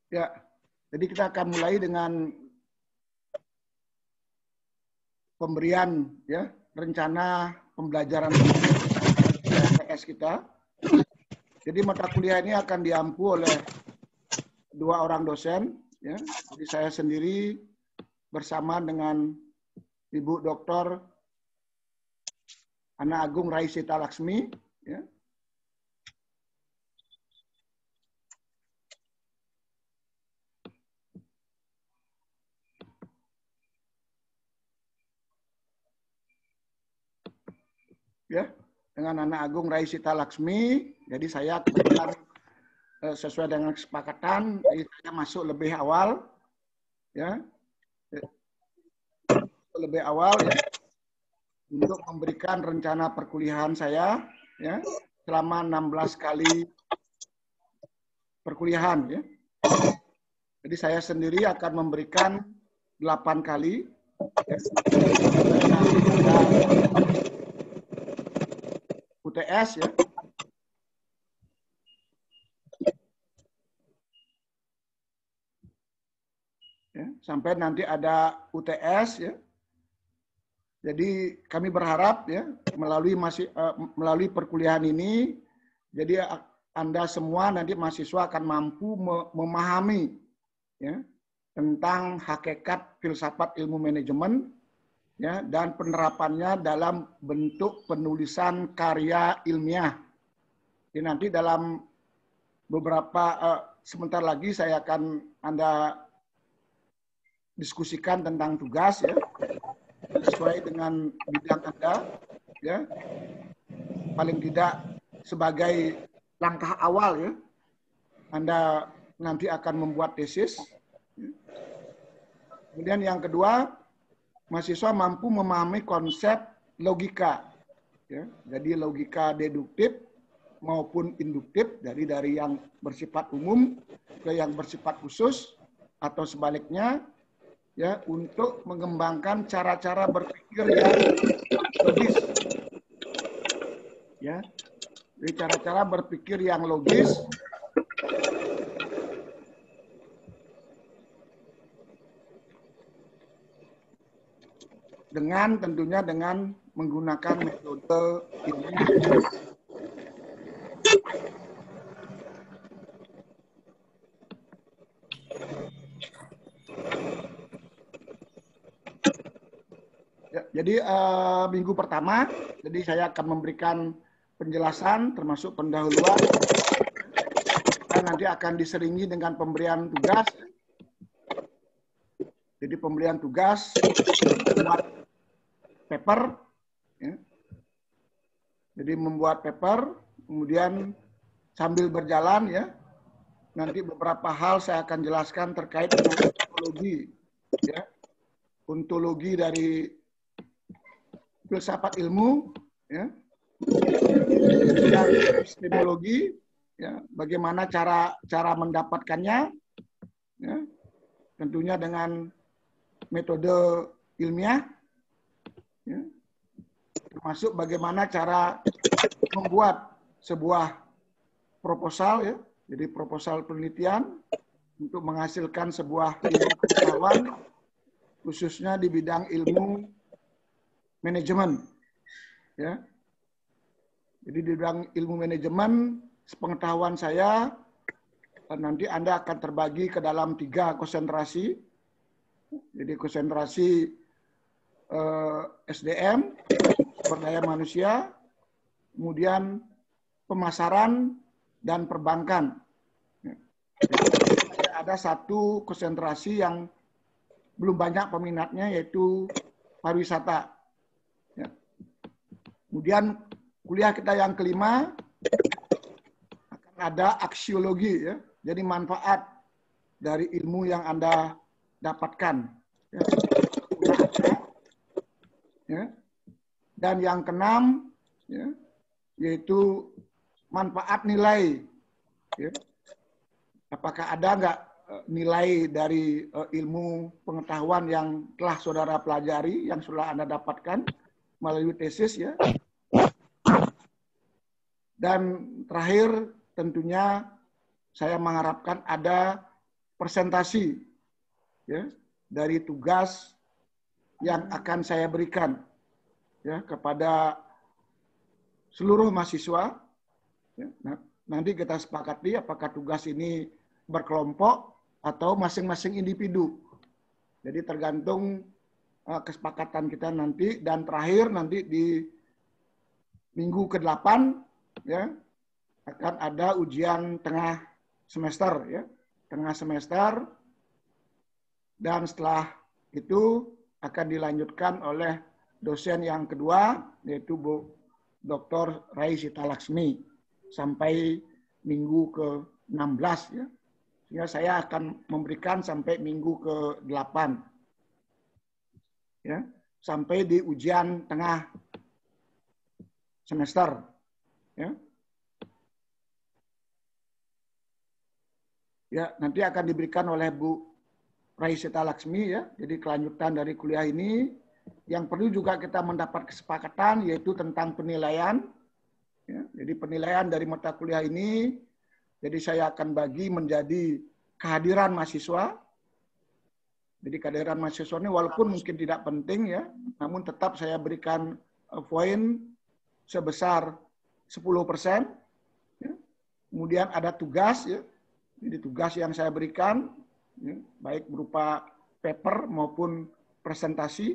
Ya, jadi kita akan mulai dengan pemberian ya rencana pembelajaran PS kita. Jadi mata kuliah ini akan diampu oleh 2 orang dosen. Ya. Jadi saya sendiri bersama dengan Ibu Dr. Ana Agung Raisita Laksmi. Ya. Ya, dengan Ana Agung Raisita Laksmi. Jadi saya kebetulan sesuai dengan kesepakatan, saya masuk lebih awal, ya, lebih awal ya, untuk memberikan rencana perkuliahan saya, ya, selama 16 kali perkuliahan, ya. Jadi saya sendiri akan memberikan 8 kali, ya. Nanti ada UTS, ya. Ya, sampai nanti ada UTS, ya. Jadi kami berharap ya melalui perkuliahan ini, jadi Anda semua nanti mahasiswa akan mampu memahami ya tentang hakikat filsafat ilmu manajemen ya dan penerapannya dalam bentuk penulisan karya ilmiah. Jadi nanti dalam beberapa sebentar lagi saya akan Anda diskusikan tentang tugas ya sesuai dengan bidang Anda ya. Paling tidak sebagai langkah awal ya. Anda nanti akan membuat tesis. Kemudian yang kedua, mahasiswa mampu memahami konsep logika. Ya, jadi logika deduktif maupun induktif, dari yang bersifat umum ke yang bersifat khusus atau sebaliknya, ya, untuk mengembangkan cara-cara berpikir yang logis. Ya, jadi cara-cara berpikir yang logis tentunya dengan menggunakan metode ilmiah. Ya, jadi minggu pertama, jadi saya akan memberikan penjelasan termasuk pendahuluan. Dan nanti akan diseringi dengan pemberian tugas. Jadi pemberian tugas membuat paper. Ya. Jadi membuat paper, kemudian sambil berjalan ya, nanti beberapa hal saya akan jelaskan terkait dengan ontologi, ya, ontologi dari filsafat ilmu, ya, dan epistemologi, ya, bagaimana cara mendapatkannya, ya, tentunya dengan metode ilmiah, ya, termasuk bagaimana cara membuat sebuah proposal, ya, jadi proposal penelitian untuk menghasilkan sebuah ilmu pengetahuan, khususnya di bidang ilmu manajemen. Ya. Jadi di bidang ilmu manajemen, sepengetahuan saya, nanti Anda akan terbagi ke dalam 3 konsentrasi. Jadi konsentrasi SDM, sumber daya manusia, kemudian pemasaran, dan perbankan. Jadi ada satu konsentrasi yang belum banyak peminatnya, yaitu pariwisata. Ya. Kemudian kuliah kita yang kelima akan ada aksiologi, ya. Jadi manfaat dari ilmu yang Anda dapatkan. Ya. Ya. Dan yang keenam, ya, yaitu manfaat nilai. Ya. Apakah ada nggak nilai dari ilmu pengetahuan yang telah saudara pelajari, yang sudah Anda dapatkan melalui tesis, ya. Dan terakhir tentunya saya mengharapkan ada presentasi ya dari tugas yang akan saya berikan ya kepada seluruh mahasiswa. Ya, nanti kita sepakati apakah tugas ini berkelompok atau masing-masing individu. Jadi tergantung kesepakatan kita nanti, dan terakhir nanti di minggu ke-8 ya akan ada ujian tengah semester ya, tengah semester, dan setelah itu akan dilanjutkan oleh dosen yang kedua yaitu Bu Dr. Rai Sita Laksmi sampai minggu ke-16 ya. Sehingga saya akan memberikan sampai minggu ke-8 ya, sampai di ujian tengah semester ya. Ya, nanti akan diberikan oleh Bu Rai Sita Laksmi ya. Jadi kelanjutan dari kuliah ini yang perlu juga kita mendapat kesepakatan yaitu tentang penilaian. Ya, jadi penilaian dari mata kuliah ini, jadi saya akan bagi menjadi kehadiran mahasiswa. Jadi kehadiran mahasiswa ini walaupun mungkin tidak penting ya, namun tetap saya berikan poin sebesar 10%. Ya. Kemudian ada tugas ya. Jadi tugas yang saya berikan ya, baik berupa paper maupun presentasi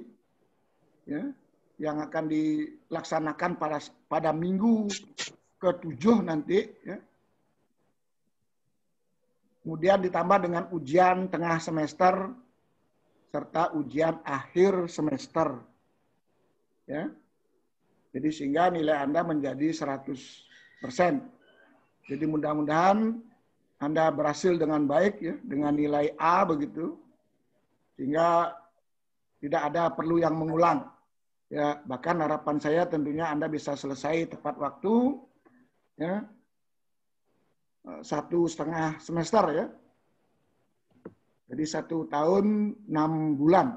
ya, yang akan dilaksanakan pada minggu ke-7 nanti ya. Kemudian ditambah dengan ujian tengah semester serta ujian akhir semester ya. Jadi sehingga nilai Anda menjadi 100%. Jadi mudah-mudahan Anda berhasil dengan baik ya, dengan nilai A begitu. Sehingga tidak ada perlu yang mengulang. Ya, bahkan harapan saya tentunya Anda bisa selesai tepat waktu ya. 1,5 semester ya. Jadi 1 tahun 6 bulan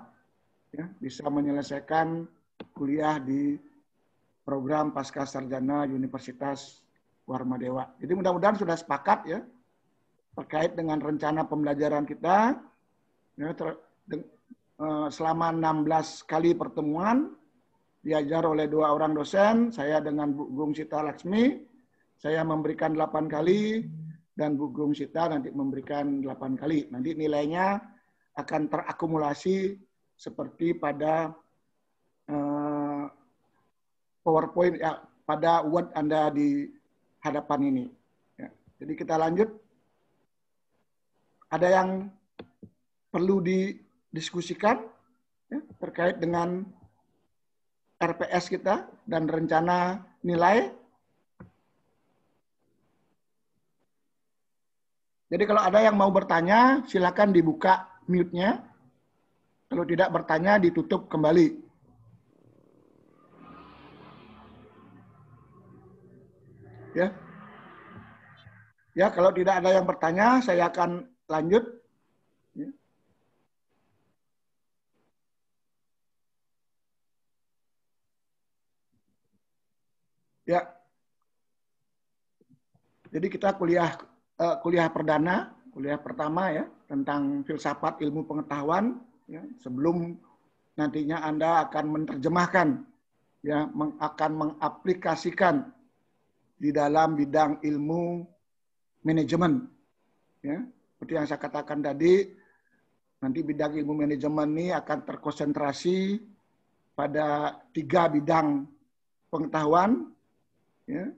ya, bisa menyelesaikan kuliah di program Pasca Sarjana Universitas Warmadewa. Jadi mudah-mudahan sudah sepakat ya terkait dengan rencana pembelajaran kita ya, selama 16 kali pertemuan diajar oleh 2 orang dosen, saya dengan Bu Gung Sita Laksmi, saya memberikan 8 kali, dan Bu Gung Sita nanti memberikan 8 kali. Nanti nilainya akan terakumulasi seperti pada PowerPoint, ya, pada Word Anda di hadapan ini. Ya. Jadi kita lanjut. Ada yang perlu didiskusikan ya, terkait dengan RPS kita dan rencana nilai. Jadi kalau ada yang mau bertanya, silakan dibuka mute-nya. Kalau tidak bertanya, ditutup kembali. Ya. Ya, kalau tidak ada yang bertanya, saya akan lanjut. Ya. Ya. Jadi kita kuliah perdana, kuliah pertama ya, tentang filsafat ilmu pengetahuan ya, sebelum nantinya Anda akan menerjemahkan ya, akan mengaplikasikan di dalam bidang ilmu manajemen. Ya, seperti yang saya katakan tadi, nanti bidang ilmu manajemen ini akan terkonsentrasi pada 3 bidang pengetahuan, ya,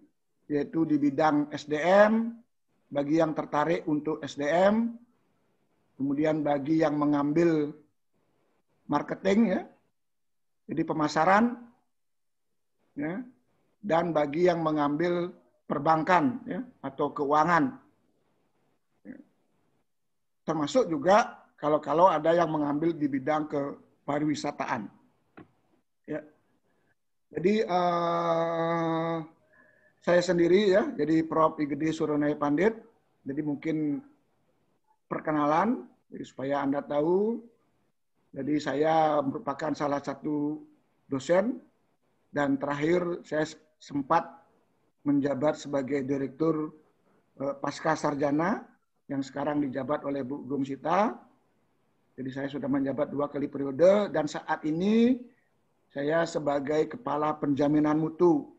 yaitu di bidang SDM, bagi yang tertarik untuk SDM, kemudian bagi yang mengambil marketing, ya, jadi pemasaran, ya, dan bagi yang mengambil perbankan ya, atau keuangan. Termasuk juga kalau ada yang mengambil di bidang kepariwisataan. Ya. Jadi saya sendiri ya, jadi Prof. Igede Suronai Pandit. Jadi mungkin perkenalan, jadi supaya Anda tahu. Jadi saya merupakan salah satu dosen, dan terakhir saya sempat menjabat sebagai Direktur Pasca Sarjana yang sekarang dijabat oleh Bu Gum Sita. Jadi saya sudah menjabat 2 kali periode dan saat ini saya sebagai Kepala Penjaminan Mutu.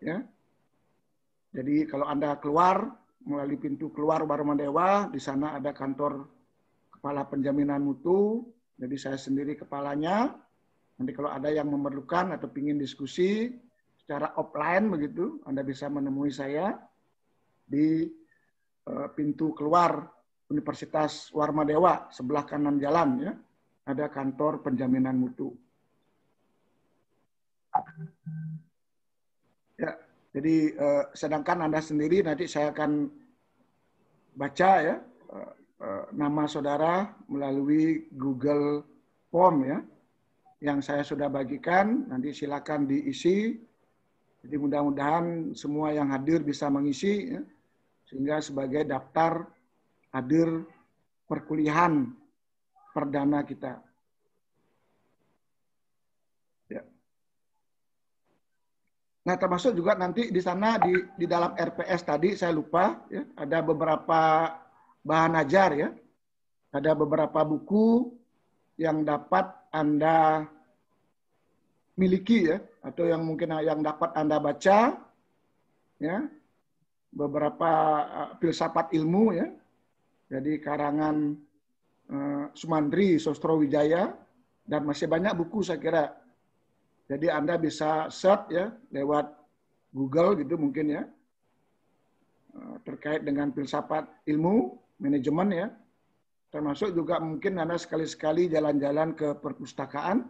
Ya. Jadi kalau Anda keluar melalui pintu keluar Warmadewa, di sana ada kantor Kepala Penjaminan Mutu. Jadi saya sendiri kepalanya. Nanti kalau ada yang memerlukan atau ingin diskusi secara offline begitu, Anda bisa menemui saya di pintu keluar Universitas Warmadewa, sebelah kanan jalan ya. Ada kantor penjaminan mutu. Ya, jadi sedangkan Anda sendiri nanti saya akan baca ya nama saudara melalui Google Form ya yang saya sudah bagikan, nanti silakan diisi. Jadi mudah-mudahan semua yang hadir bisa mengisi ya, sehingga sebagai daftar hadir perkuliahan perdana kita. Ya. Nah, termasuk juga nanti di sana di dalam RPS tadi saya lupa ya, ada beberapa bahan ajar ya. Ada beberapa buku yang dapat Anda miliki ya atau yang mungkin yang dapat Anda baca ya. Beberapa filsafat ilmu ya. Jadi karangan Sumantri Sostrowijaya dan masih banyak buku saya kira. Jadi Anda bisa search ya lewat Google gitu mungkin ya terkait dengan filsafat ilmu manajemen ya. Termasuk juga mungkin Anda sekali-sekali jalan-jalan ke perpustakaan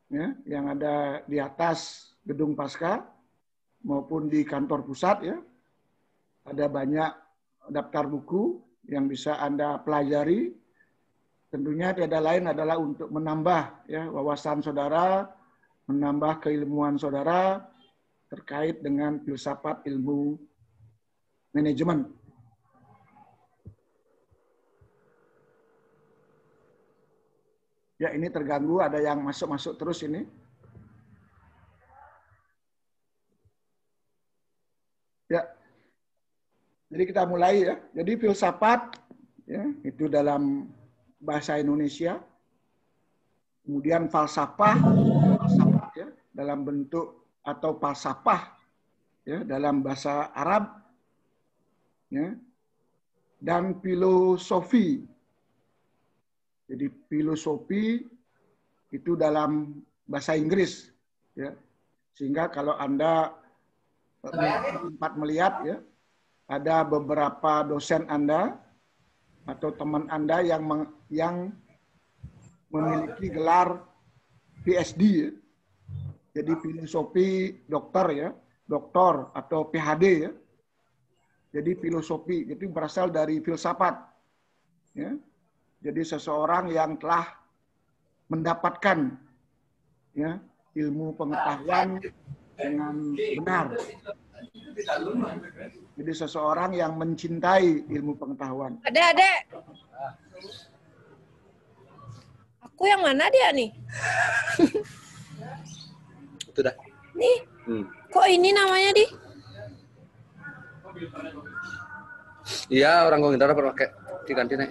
ya yang ada di atas gedung Pasca maupun di kantor pusat ya. Ada banyak daftar buku yang bisa Anda pelajari. Tentunya tiada lain adalah untuk menambah ya wawasan saudara, menambah keilmuan saudara terkait dengan filsafat ilmu manajemen. Ya, ini terganggu, ada yang masuk-masuk terus ini. Ya. Jadi kita mulai ya. Jadi filsafat ya, itu dalam bahasa Indonesia. Kemudian falsafah ya, dalam bentuk atau falsafah ya, dalam bahasa Arab ya. Dan filosofi. Jadi filosofi itu dalam bahasa Inggris ya. Sehingga kalau Anda sempat melihat ya, ada beberapa dosen Anda atau teman Anda yang memiliki gelar PhD ya. Jadi filosofi dokter ya, doktor atau PhD ya. Jadi filosofi itu berasal dari filsafat ya. Jadi seseorang yang telah mendapatkan ya ilmu pengetahuan dengan benar. Jadi seseorang yang mencintai ilmu pengetahuan. Adek. Aku yang mana dia nih? Itu dah. Nih. Kok ini namanya di? Iya, orang Gongindara pernah pakai di kantinnya.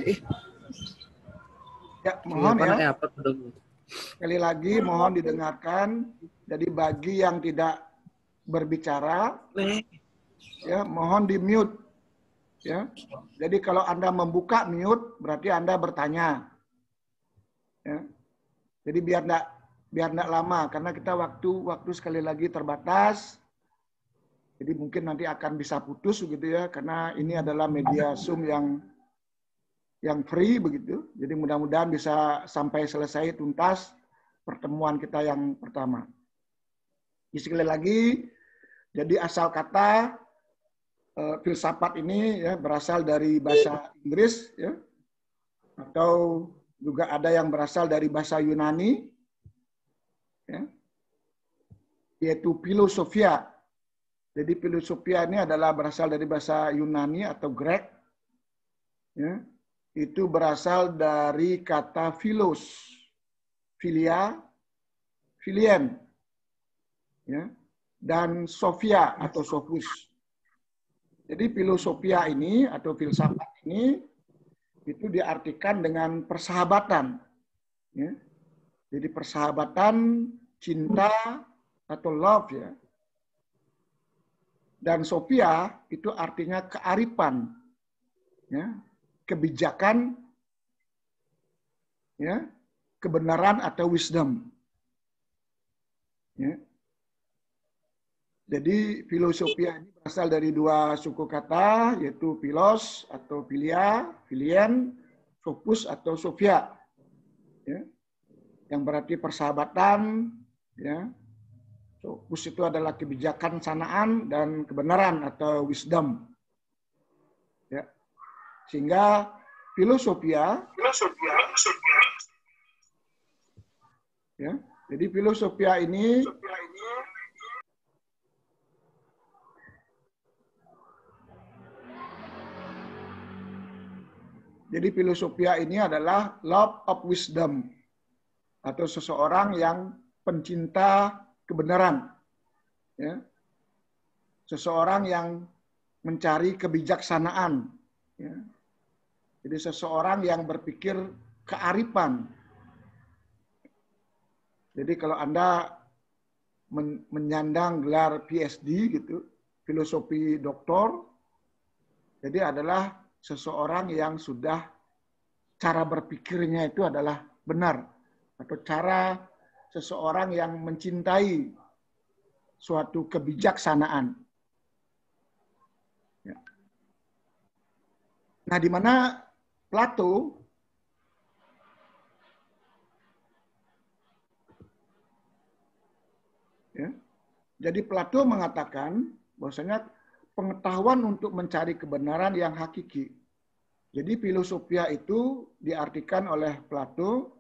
Ya, mohon ya. Apa, sekali lagi mohon didengarkan. Jadi bagi yang tidak berbicara, ya mohon di mute. Ya, jadi kalau Anda membuka mute, berarti Anda bertanya. Ya, jadi biar enggak lama, karena kita waktu sekali lagi terbatas. Jadi mungkin nanti akan bisa putus gitu ya, karena ini adalah media Zoom yang free begitu. Jadi mudah-mudahan bisa sampai selesai tuntas pertemuan kita yang pertama. Jadi sekali lagi, jadi asal kata filsafat ini ya berasal dari bahasa Inggris ya, atau juga ada yang berasal dari bahasa Yunani, ya, yaitu filosofia. Jadi filosofia ini adalah berasal dari bahasa Yunani atau Grek, ya. Itu berasal dari kata philos, filia, filien, ya, dan sophia atau sophus. Jadi filosofia ini atau filsafat ini itu diartikan dengan persahabatan. Ya. Jadi persahabatan, cinta atau love ya. Dan Sophia itu artinya kearifan, ya, kebijakan, ya, kebenaran atau wisdom. Ya. Jadi filosofia ini berasal dari dua suku kata, yaitu philos atau philia, philien, sophus atau sophia, ya, yang berarti persahabatan, ya. Sophus itu adalah kebijakan sanaan dan kebenaran atau wisdom, ya. Sehingga filosofia, ya. Jadi filosofia ini adalah love of wisdom atau seseorang yang pencinta kebenaran, ya. Seseorang yang mencari kebijaksanaan, ya. Jadi seseorang yang berpikir kearifan. Jadi kalau Anda menyandang gelar PhD gitu, filosofi doktor, jadi adalah seseorang yang sudah cara berpikirnya itu adalah benar, atau cara seseorang yang mencintai suatu kebijaksanaan. Ya. Nah, di mana Plato ya, jadi Plato mengatakan bahwasanya pengetahuan untuk mencari kebenaran yang hakiki. Jadi filosofia itu diartikan oleh Plato,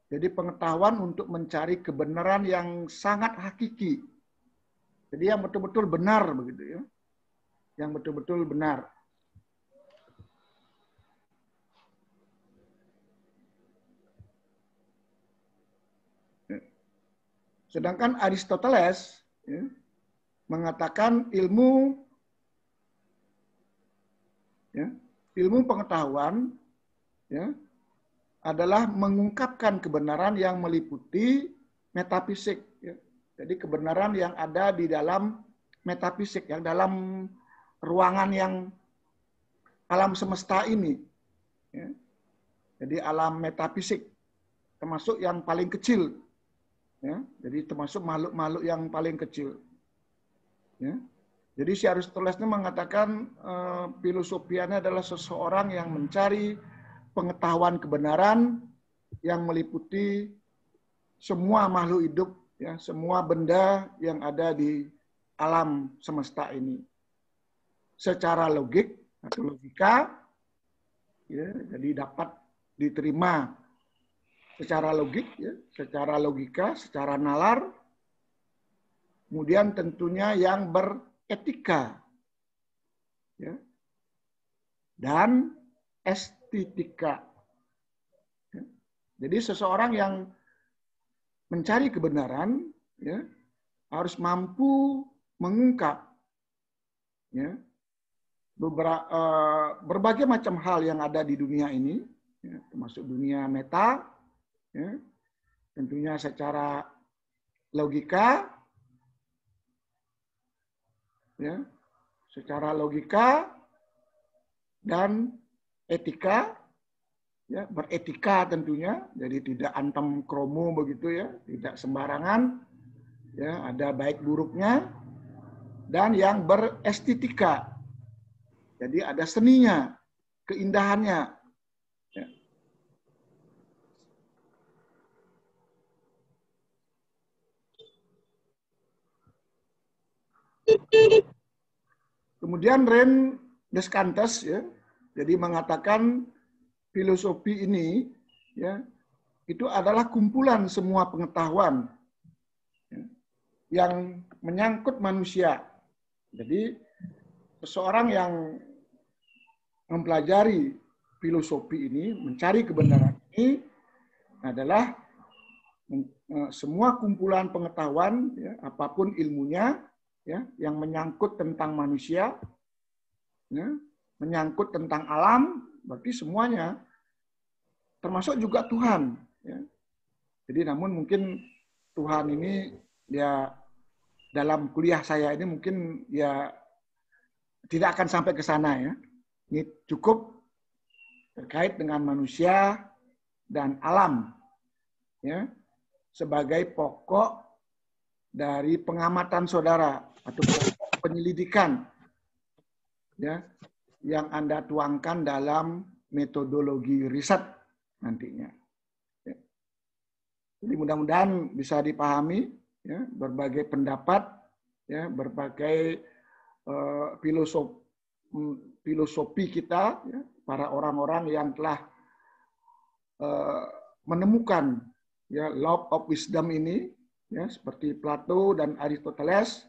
jadi pengetahuan untuk mencari kebenaran yang sangat hakiki. Jadi yang betul-betul benar begitu ya. Yang betul-betul benar. Sedangkan Aristoteles ya, mengatakan ilmu pengetahuan ya, adalah mengungkapkan kebenaran yang meliputi metafisik. Ya. Jadi kebenaran yang ada di dalam metafisik, yang dalam ruangan yang alam semesta ini. Ya. Jadi alam metafisik, termasuk yang paling kecil. Ya. Jadi termasuk makhluk-makhluk yang paling kecil. Ya. Jadi si Aristoteles ini mengatakan filosofianya adalah seseorang yang mencari pengetahuan kebenaran yang meliputi semua makhluk hidup, ya, semua benda yang ada di alam semesta ini. Secara logik atau logika, ya, jadi dapat diterima secara logik, ya, secara logika, secara nalar. Kemudian tentunya yang beretika, ya, dan estetika. Ya. Jadi seseorang yang mencari kebenaran ya, harus mampu mengungkap ya, berbagai macam hal yang ada di dunia ini, ya, termasuk dunia meta, ya, tentunya secara logika, ya, secara logika dan etika, ya, beretika tentunya, jadi tidak antem kromo begitu ya, tidak sembarangan, ya, ada baik buruknya, dan yang berestetika, jadi ada seninya, keindahannya. Ya. Kemudian Ren Descartes ya, jadi mengatakan filosofi ini ya, itu adalah kumpulan semua pengetahuan ya, yang menyangkut manusia. Jadi seseorang yang mempelajari filosofi ini, mencari kebenaran ini adalah semua kumpulan pengetahuan, ya, apapun ilmunya, ya, yang menyangkut tentang manusia, ya, menyangkut tentang alam, berarti semuanya, termasuk juga Tuhan. Ya. Jadi namun mungkin Tuhan ini ya dalam kuliah saya ini mungkin ya tidak akan sampai ke sana ya. Ini cukup terkait dengan manusia dan alam ya sebagai pokok dari pengamatan saudara atau penyelidikan ya yang Anda tuangkan dalam metodologi riset nantinya. Ya. Jadi mudah-mudahan bisa dipahami ya berbagai pendapat ya berbagai filosofi kita ya, para orang-orang yang telah menemukan ya law of wisdom ini ya seperti Plato dan Aristoteles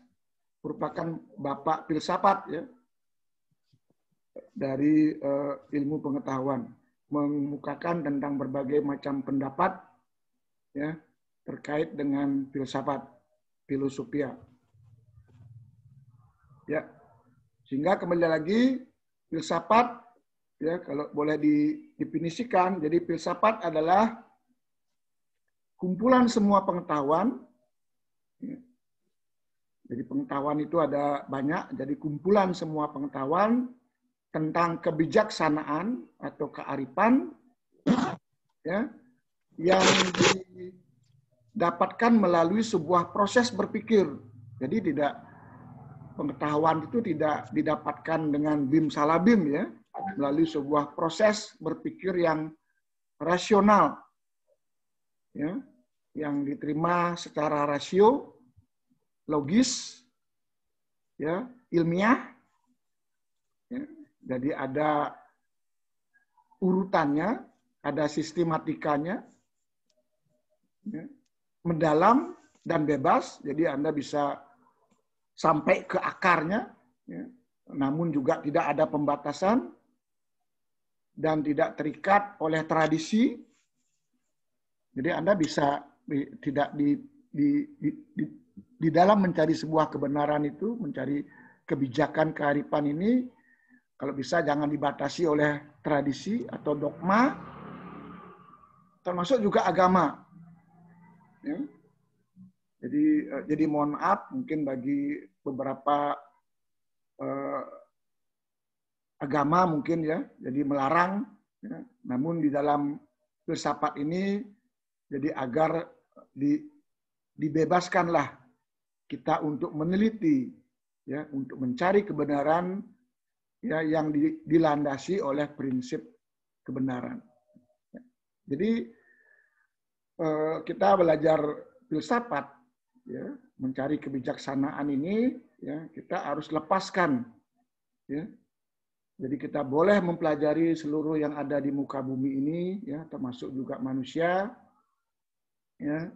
merupakan bapak filsafat ya dari ilmu pengetahuan, mengemukakan tentang berbagai macam pendapat ya terkait dengan filsafat, filosofia. Ya. Sehingga kembali lagi filsafat ya kalau boleh didefinisikan, jadi filsafat adalah kumpulan semua pengetahuan. Ya. Jadi pengetahuan itu ada banyak, jadi kumpulan semua pengetahuan tentang kebijaksanaan atau kearifan ya yang didapatkan melalui sebuah proses berpikir. Jadi pengetahuan itu tidak didapatkan dengan bim salabim ya, melalui sebuah proses berpikir yang rasional ya, yang diterima secara rasio, logis ya, ilmiah. Ya. Jadi ada urutannya, ada sistematikanya, ya, mendalam dan bebas. Jadi Anda bisa sampai ke akarnya, ya, namun juga tidak ada pembatasan dan tidak terikat oleh tradisi. Jadi Anda bisa tidak di dalam mencari sebuah kebenaran itu, mencari kebijakan kearifan ini, kalau bisa jangan dibatasi oleh tradisi atau dogma, termasuk juga agama. Ya. Jadi mohon maaf mungkin bagi beberapa agama mungkin ya, jadi melarang. Ya. Namun di dalam filsafat ini jadi agar dibebaskanlah kita untuk meneliti, ya, untuk mencari kebenaran ya yang dilandasi oleh prinsip kebenaran. Jadi kita belajar filsafat, ya, mencari kebijaksanaan ini, ya, kita harus lepaskan, ya. Jadi kita boleh mempelajari seluruh yang ada di muka bumi ini, ya, termasuk juga manusia, ya,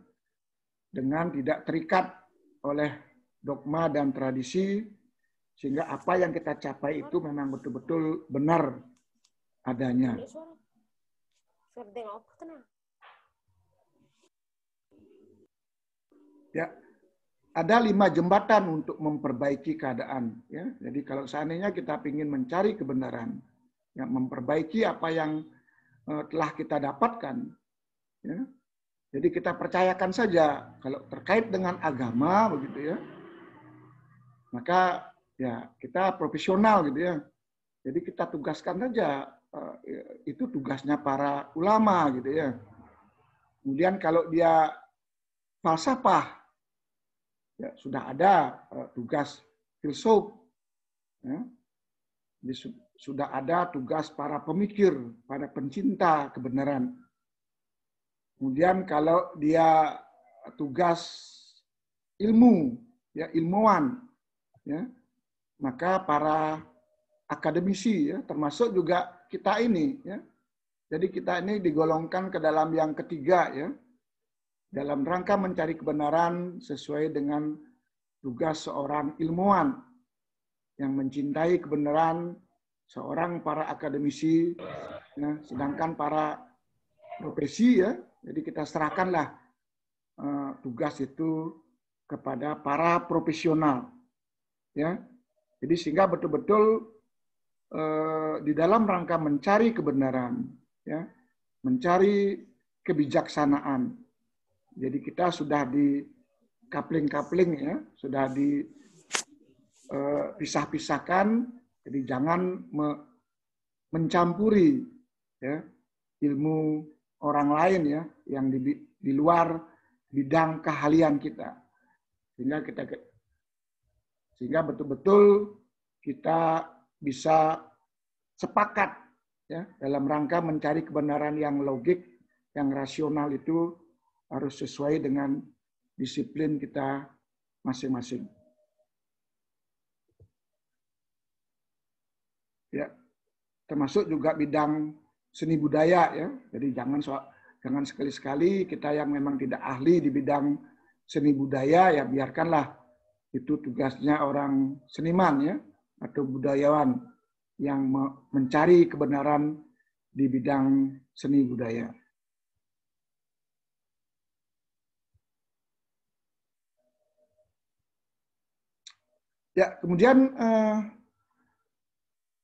dengan tidak terikat oleh dogma dan tradisi, sehingga apa yang kita capai itu memang betul-betul benar adanya. Ya, ada 5 jembatan untuk memperbaiki keadaan. Ya, jadi kalau seandainya kita ingin mencari kebenaran, ya, memperbaiki apa yang telah kita dapatkan, ya, jadi kita percayakan saja kalau terkait dengan agama begitu ya, maka ya kita profesional gitu ya. Jadi kita tugaskan saja itu tugasnya para ulama gitu ya. Kemudian kalau dia falsafah, ya sudah ada tugas filsuf, ya. Jadi, sudah ada tugas para pemikir, para pencinta kebenaran. Kemudian kalau dia tugas ilmu, ya ilmuwan, ya, maka para akademisi, ya, termasuk juga kita ini, ya. Jadi kita ini digolongkan ke dalam yang ketiga, ya, dalam rangka mencari kebenaran sesuai dengan tugas seorang ilmuwan yang mencintai kebenaran, seorang para akademisi, ya, sedangkan para profesi, ya, jadi kita serahkanlah tugas itu kepada para profesional, ya. Jadi sehingga betul-betul di dalam rangka mencari kebenaran, ya, mencari kebijaksanaan. Jadi kita sudah di kapling-kapling, ya, sudah dipisah-pisahkan. Jadi jangan mencampuri, ya, ilmu orang lain, ya, yang di luar bidang keahlian kita, sehingga betul-betul kita bisa sepakat, ya, dalam rangka mencari kebenaran yang logik, yang rasional itu harus sesuai dengan disiplin kita masing-masing. Ya, termasuk juga bidang seni budaya, ya. Jadi jangan sekali-sekali kita yang memang tidak ahli di bidang seni budaya, ya biarkanlah itu tugasnya orang seniman, ya, atau budayawan yang mencari kebenaran di bidang seni budaya. Ya, kemudian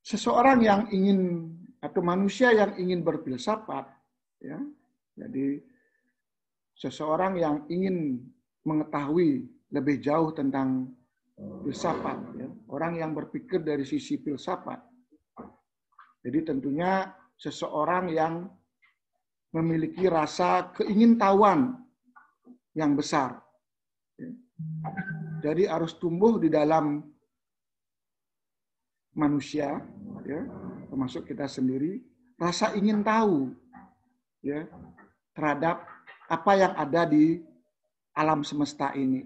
seseorang yang ingin atau manusia yang ingin berfilsafat, ya, jadi seseorang yang ingin mengetahui lebih jauh tentang filsafat, ya, orang yang berpikir dari sisi filsafat. Jadi tentunya seseorang yang memiliki rasa keingintahuan yang besar. Ya. Jadi harus tumbuh di dalam manusia, ya, termasuk kita sendiri, rasa ingin tahu, ya, terhadap apa yang ada di alam semesta ini,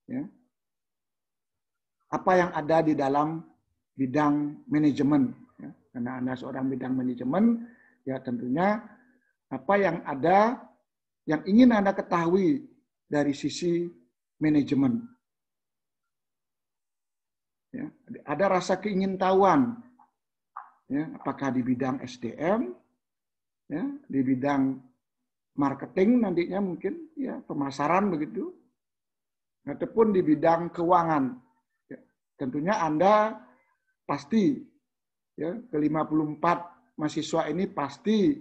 ya. Apa yang ada di dalam bidang manajemen, ya. Karena Anda seorang bidang manajemen, ya tentunya apa yang ada yang ingin Anda ketahui dari sisi manajemen. Ya, ada rasa keingintahuan, ya, apakah di bidang SDM, ya, di bidang marketing nantinya mungkin, ya, pemasaran begitu, ataupun di bidang keuangan. Ya, tentunya Anda pasti, ya, ke-54 mahasiswa ini pasti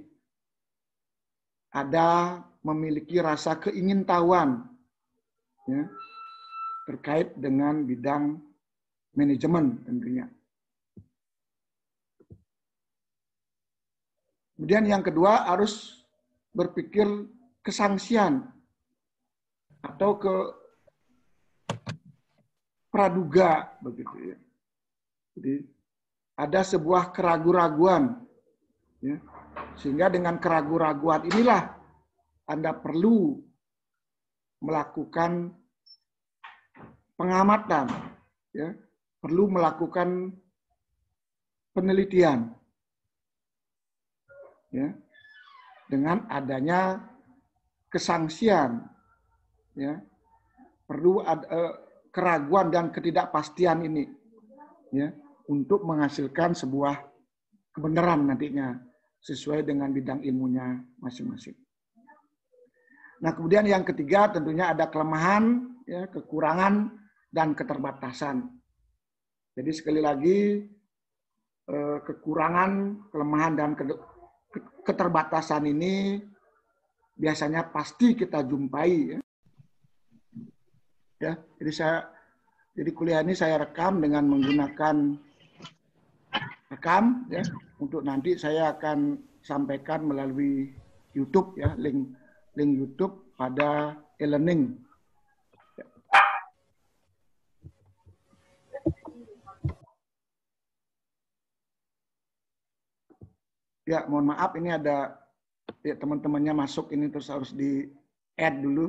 ada memiliki rasa keingintahuan, ya, terkait dengan bidang manajemen tentunya. Kemudian yang kedua harus berpikir kesangsian atau ke praduga begitu, ya. Jadi ada sebuah keraguan-raguan, ya, sehingga dengan keraguan-raguan inilah Anda perlu melakukan pengamatan, ya, perlu melakukan penelitian, ya, dengan adanya kesangsian, ya, perlu keraguan dan ketidakpastian ini, ya, untuk menghasilkan sebuah kebenaran nantinya sesuai dengan bidang ilmunya masing-masing. Nah, kemudian yang ketiga tentunya ada kelemahan, ya, kekurangan dan keterbatasan. Jadi sekali lagi kekurangan, kelemahan dan keterbatasan ini biasanya pasti kita jumpai, ya. Ya, jadi kuliah ini saya rekam dengan menggunakan rekam, ya, untuk nanti saya akan sampaikan melalui YouTube, ya, link YouTube pada e-learning. Ya, mohon maaf ini ada, ya, teman-temannya masuk ini terus harus di-add dulu.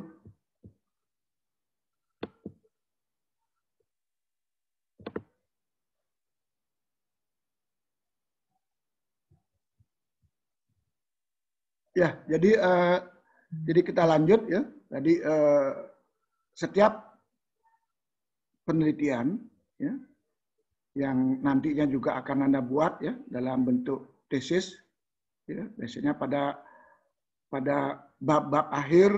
Ya, jadi kita lanjut, ya. Tadi setiap penelitian, ya, yang nantinya juga akan Anda buat, ya, dalam bentuk tesis, ya, biasanya pada bab-bab akhir,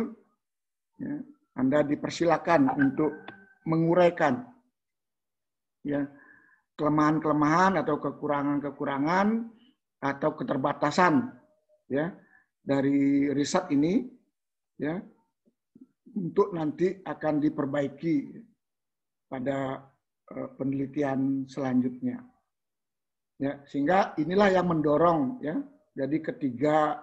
ya, Anda dipersilakan untuk menguraikan, ya, kelemahan-kelemahan atau kekurangan-kekurangan atau keterbatasan ya dari riset ini ya untuk nanti akan diperbaiki pada penelitian selanjutnya. Ya, sehingga inilah yang mendorong ya. Jadi ketiga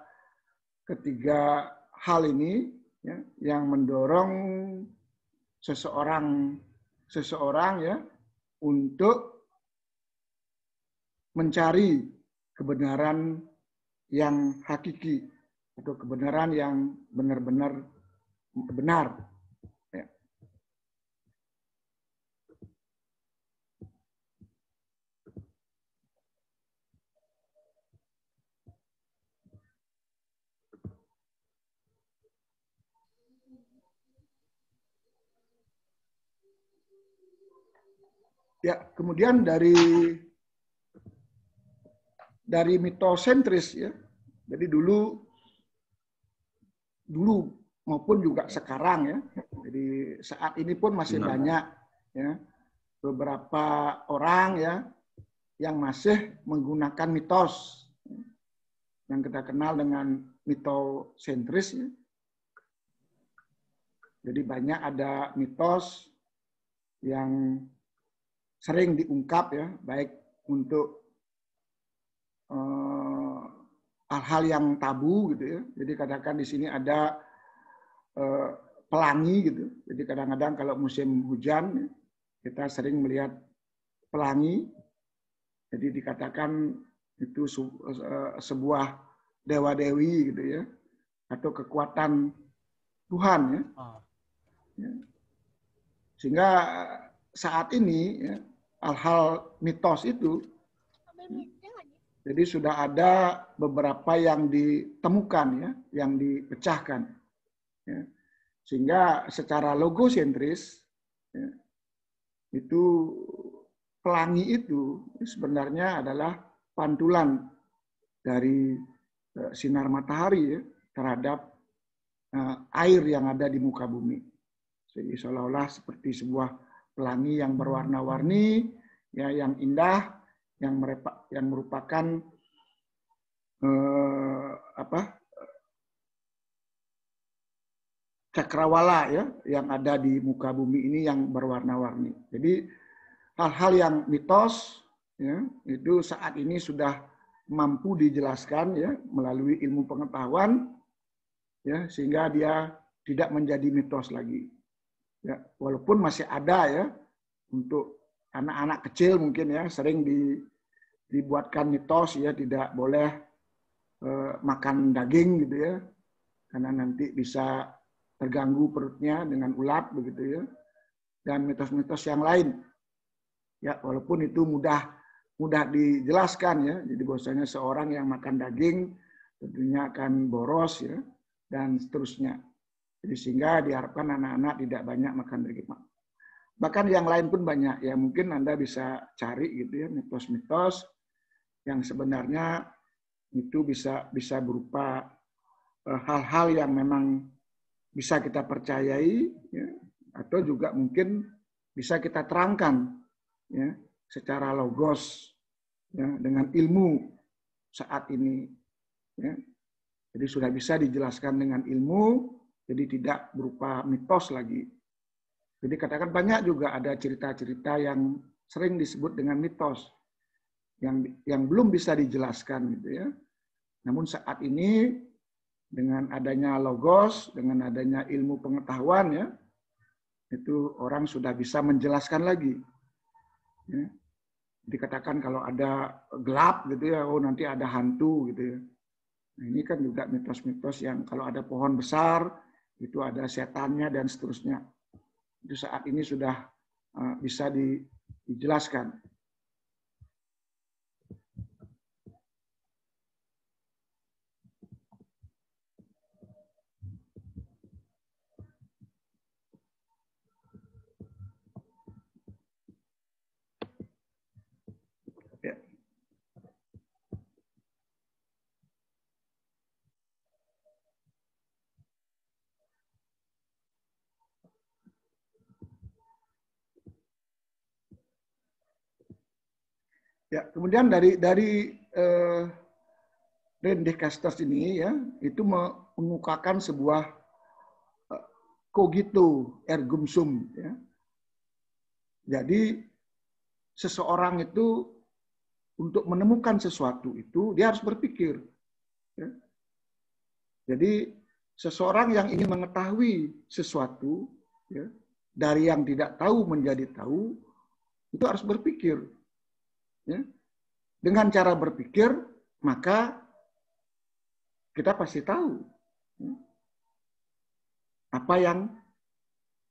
hal ini ya, yang mendorong seseorang ya untuk mencari kebenaran yang hakiki atau kebenaran yang benar-benar benar. Ya. Ya, kemudian dari mitosentris ya. Jadi dulu maupun juga sekarang ya. Jadi saat ini pun masih banyak ya beberapa orang ya yang masih menggunakan mitos yang kita kenal dengan mitosentris ya. Jadi banyak ada mitos yang sering diungkap ya, baik untuk hal-hal yang tabu gitu ya. Jadi kadang-kadang di sini ada pelangi gitu. Jadi kadang-kadang kalau musim hujan kita sering melihat pelangi. Jadi dikatakan itu sebuah dewa-dewi gitu ya, atau kekuatan Tuhan ya. Ya. Sehingga saat ini ya, hal-hal mitos itu jadi sudah ada beberapa yang ditemukan ya, yang dipecahkan. Ya. Sehingga secara logosentris ya, itu pelangi itu sebenarnya adalah pantulan dari sinar matahari ya, terhadap air yang ada di muka bumi. Jadi seolah-olah seperti sebuah pelangi yang berwarna-warni, ya, yang indah, yang merupakan cakrawala ya, yang ada di muka bumi ini yang berwarna-warni. Jadi hal-hal yang mitos ya, itu saat ini sudah mampu dijelaskan ya melalui ilmu pengetahuan ya, sehingga dia tidak menjadi mitos lagi. Ya, walaupun masih ada ya untuk anak-anak kecil mungkin ya sering dibuatkan mitos ya tidak boleh makan daging gitu ya karena nanti bisa terganggu perutnya dengan ulat begitu ya, dan mitos-mitos yang lain ya, walaupun itu mudah dijelaskan ya. Jadi bahwasanya seorang yang makan daging tentunya akan boros ya dan seterusnya. Jadi sehingga diharapkan anak-anak tidak banyak makan daging. Bahkan yang lain pun banyak ya, mungkin Anda bisa cari gitu ya mitos-mitos yang sebenarnya itu bisa berupa hal-hal yang memang bisa kita percayai ya, atau juga mungkin bisa kita terangkan ya secara logos ya, dengan ilmu saat ini ya. Jadi sudah bisa dijelaskan dengan ilmu, jadi tidak berupa mitos lagi. Jadi katakan banyak juga ada cerita-cerita yang sering disebut dengan mitos yang belum bisa dijelaskan gitu ya. Namun saat ini dengan adanya logos, dengan adanya ilmu pengetahuan ya, itu orang sudah bisa menjelaskan lagi. Ya. Dikatakan kalau ada gelap gitu ya, oh nanti ada hantu gitu ya. Nah, ini kan juga mitos-mitos yang kalau ada pohon besar itu ada setannya dan seterusnya. Itu saat ini sudah bisa dijelaskan. Ya. Ya, kemudian dari René Descartes ini ya, itu mengukakan sebuah cogito ergo sum ya. Jadi seseorang itu untuk menemukan sesuatu itu dia harus berpikir. Ya. Jadi seseorang yang ingin mengetahui sesuatu ya, dari yang tidak tahu menjadi tahu itu harus berpikir. Ya. Dengan cara berpikir maka kita pasti tahu ya, apa yang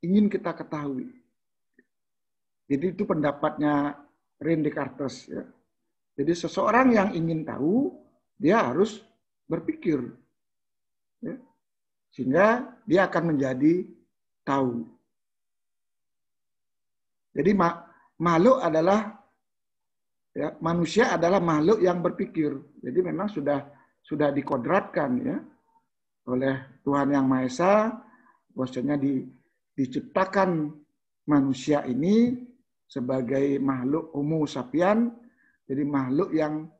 ingin kita ketahui. Jadi itu pendapatnya René Descartes ya. Jadi seseorang yang ingin tahu, dia harus berpikir. Ya. Sehingga dia akan menjadi tahu. Jadi makhluk adalah, ya, manusia adalah makhluk yang berpikir. Jadi memang sudah dikodratkan ya oleh Tuhan Yang Maha Esa, bahwasanya diciptakan manusia ini sebagai makhluk Homo sapien, jadi makhluk yang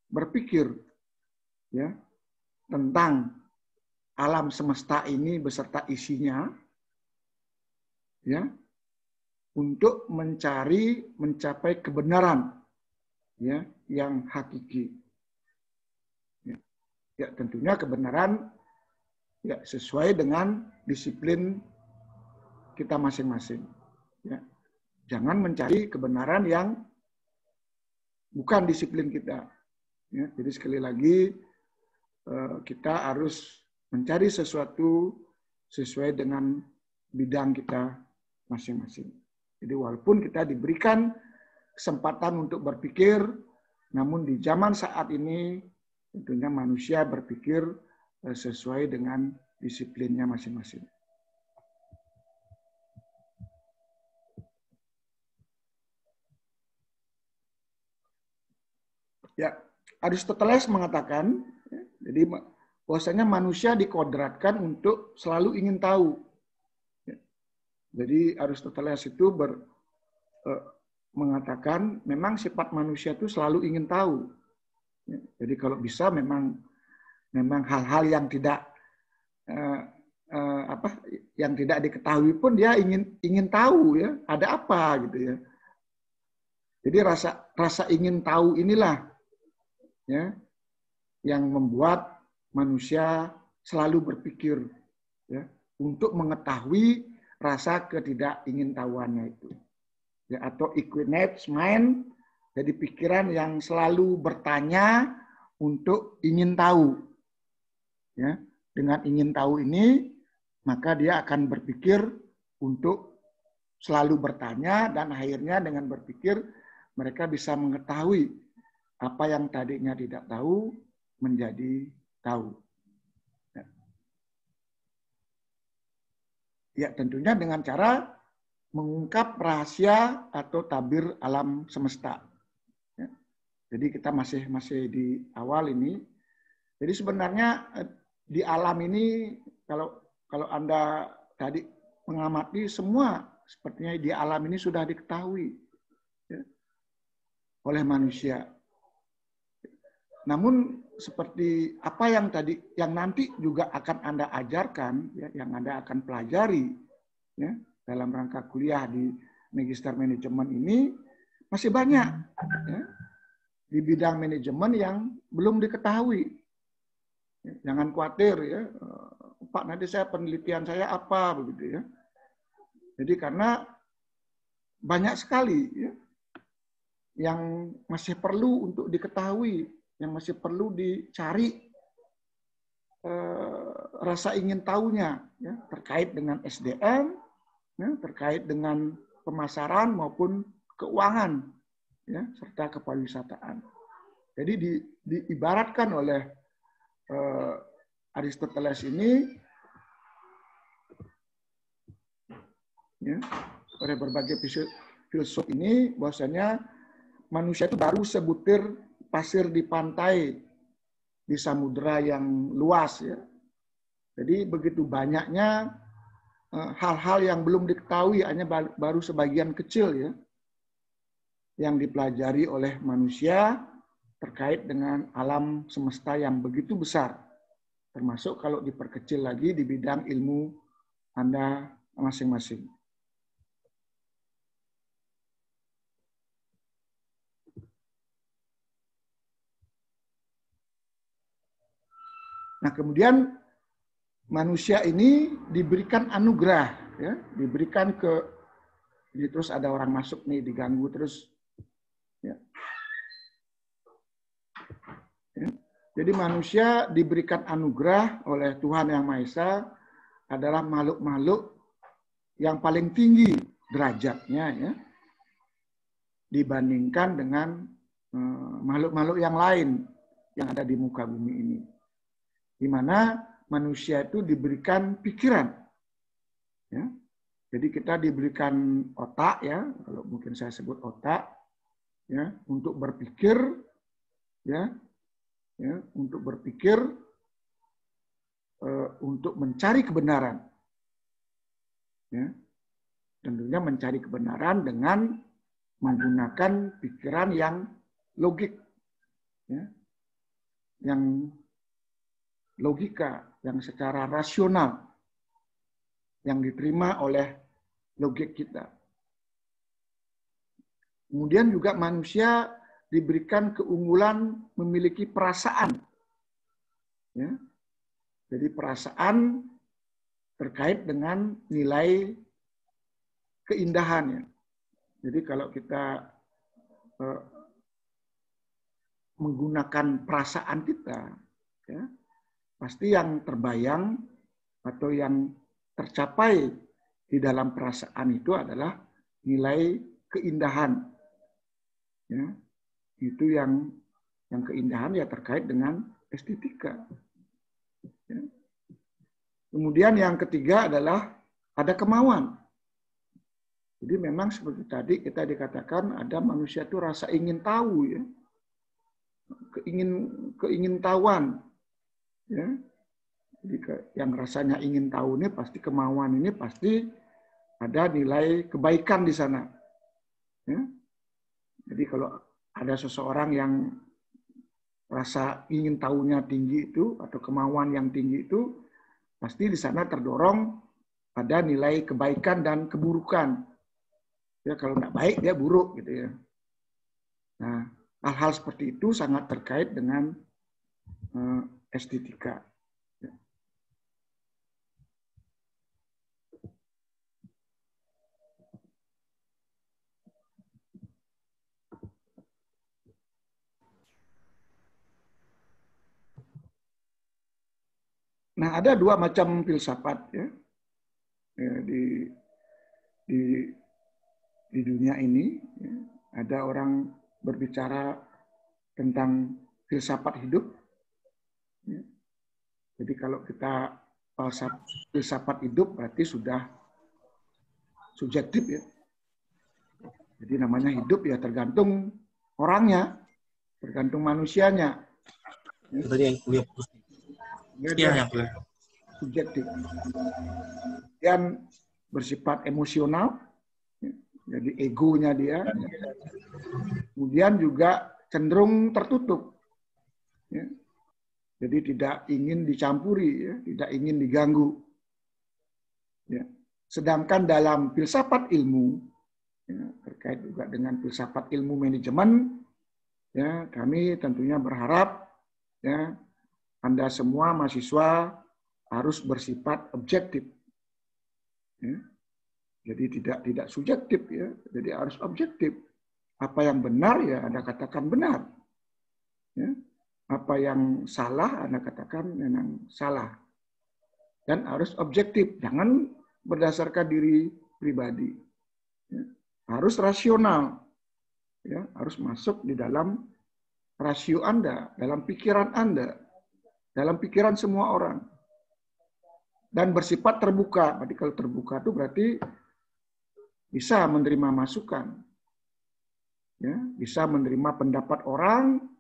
berpikir ya tentang alam semesta ini beserta isinya ya untuk mencapai kebenaran ya yang hakiki. Ya, tentunya kebenaran ya sesuai dengan disiplin kita masing-masing. Ya. Jangan mencari kebenaran yang bukan disiplin kita. Ya, jadi sekali lagi kita harus mencari sesuatu sesuai dengan bidang kita masing-masing. Jadi walaupun kita diberikan kesempatan untuk berpikir, namun di zaman saat ini tentunya manusia berpikir sesuai dengan disiplinnya masing-masing. Ya, Aristoteles mengatakan, ya, jadi bahwasanya manusia dikodratkan untuk selalu ingin tahu. Ya. Jadi Aristoteles itu mengatakan memang sifat manusia itu selalu ingin tahu. Ya. Jadi kalau bisa memang hal-hal yang tidak yang tidak diketahui pun dia ingin tahu ya ada apa gitu ya. Jadi rasa ingin tahu inilah ya yang membuat manusia selalu berpikir ya untuk mengetahui rasa ketidakingintahuannya itu ya, atau equinate mind, jadi pikiran yang selalu bertanya untuk ingin tahu ya. Dengan ingin tahu ini maka dia akan berpikir untuk selalu bertanya, dan akhirnya dengan berpikir mereka bisa mengetahui apa yang tadinya tidak tahu menjadi tahu. Ya, tentunya dengan cara mengungkap rahasia atau tabir alam semesta. Ya. Jadi kita masih di awal ini. Jadi sebenarnya di alam ini kalau Anda tadi mengamati semua sepertinya di alam ini sudah diketahui ya, oleh manusia. Namun seperti apa yang nanti juga akan Anda ajarkan, ya, yang Anda akan pelajari ya, dalam rangka kuliah di Magister Manajemen ini masih banyak ya, di bidang manajemen yang belum diketahui. Ya, jangan khawatir ya, Pak, nanti penelitian saya apa begitu ya. Jadi karena banyak sekali ya, yang masih perlu untuk diketahui, yang masih perlu dicari rasa ingin tahunya ya, terkait dengan SDM, ya, terkait dengan pemasaran maupun keuangan ya, serta kepariwisataan. Jadi diibaratkan oleh Aristoteles ini ya, oleh berbagai filsuf ini bahwasanya manusia itu baru sebutir pasir di pantai di samudera yang luas ya. Jadi begitu banyaknya hal-hal yang belum diketahui, hanya baru sebagian kecil ya. yang dipelajari oleh manusia terkait dengan alam semesta yang begitu besar. Termasuk kalau diperkecil lagi di bidang ilmu Anda masing-masing. Nah, kemudian manusia ini diberikan anugerah, ya, diberikan jadi terus ada orang masuk nih diganggu terus, ya. Ya. Jadi manusia diberikan anugerah oleh Tuhan Yang Maha Esa adalah makhluk-makhluk yang paling tinggi derajatnya, ya, dibandingkan dengan makhluk-makhluk yang lain yang ada di muka bumi ini. Di mana manusia itu diberikan pikiran, ya. Jadi kita diberikan otak, ya, kalau mungkin saya sebut otak, ya, untuk berpikir, ya, untuk berpikir, untuk mencari kebenaran, ya. Tentunya mencari kebenaran dengan menggunakan pikiran yang logik, ya, yang logika, yang secara rasional, yang diterima oleh logik kita. Kemudian juga manusia diberikan keunggulan memiliki perasaan. Ya. Jadi perasaan terkait dengan nilai keindahannya. Jadi kalau kita menggunakan perasaan kita, ya, pasti yang terbayang atau yang tercapai di dalam perasaan itu adalah nilai keindahan. Ya, itu yang keindahan ya terkait dengan estetika. Ya. Kemudian yang ketiga adalah ada kemauan. Jadi memang seperti tadi kita dikatakan ada manusia itu rasa ingin tahu, ya, keingintahuan, ya. Jadi yang rasanya ingin tahu ini pasti kemauan ini pasti ada nilai kebaikan di sana. Ya. Jadi kalau ada seseorang yang rasa ingin tahunya tinggi itu atau kemauan yang tinggi itu pasti di sana terdorong ada nilai kebaikan dan keburukan. Ya kalau nggak baik dia buruk gitu ya. Nah hal-hal seperti itu sangat terkait dengan estetika. Nah, ada dua macam filsafat, ya, di dunia ini. Ya. Ada orang berbicara tentang filsafat hidup. Ya. Jadi kalau kita filsafat hidup berarti sudah subjektif, ya. Jadi namanya hidup ya tergantung orangnya, tergantung manusianya. Ya, subjektif. Dan bersifat emosional, jadi egonya dia. Kemudian juga cenderung tertutup. Ya. Jadi tidak ingin dicampuri, ya, tidak ingin diganggu. Ya. Sedangkan dalam filsafat ilmu, ya, terkait juga dengan filsafat ilmu manajemen, ya, kami tentunya berharap, ya, Anda semua mahasiswa harus bersifat objektif. Ya. Jadi tidak subjektif, ya. Jadi harus objektif. Apa yang benar ya Anda katakan benar. Ya. Apa yang salah Anda katakan memang salah. Dan harus objektif, jangan berdasarkan diri pribadi. Ya. Harus rasional. Ya, harus masuk di dalam rasio Anda, dalam pikiran Anda. Dalam pikiran semua orang. Dan bersifat terbuka. Berarti kalau terbuka itu berarti bisa menerima masukan. Ya, bisa menerima pendapat orang.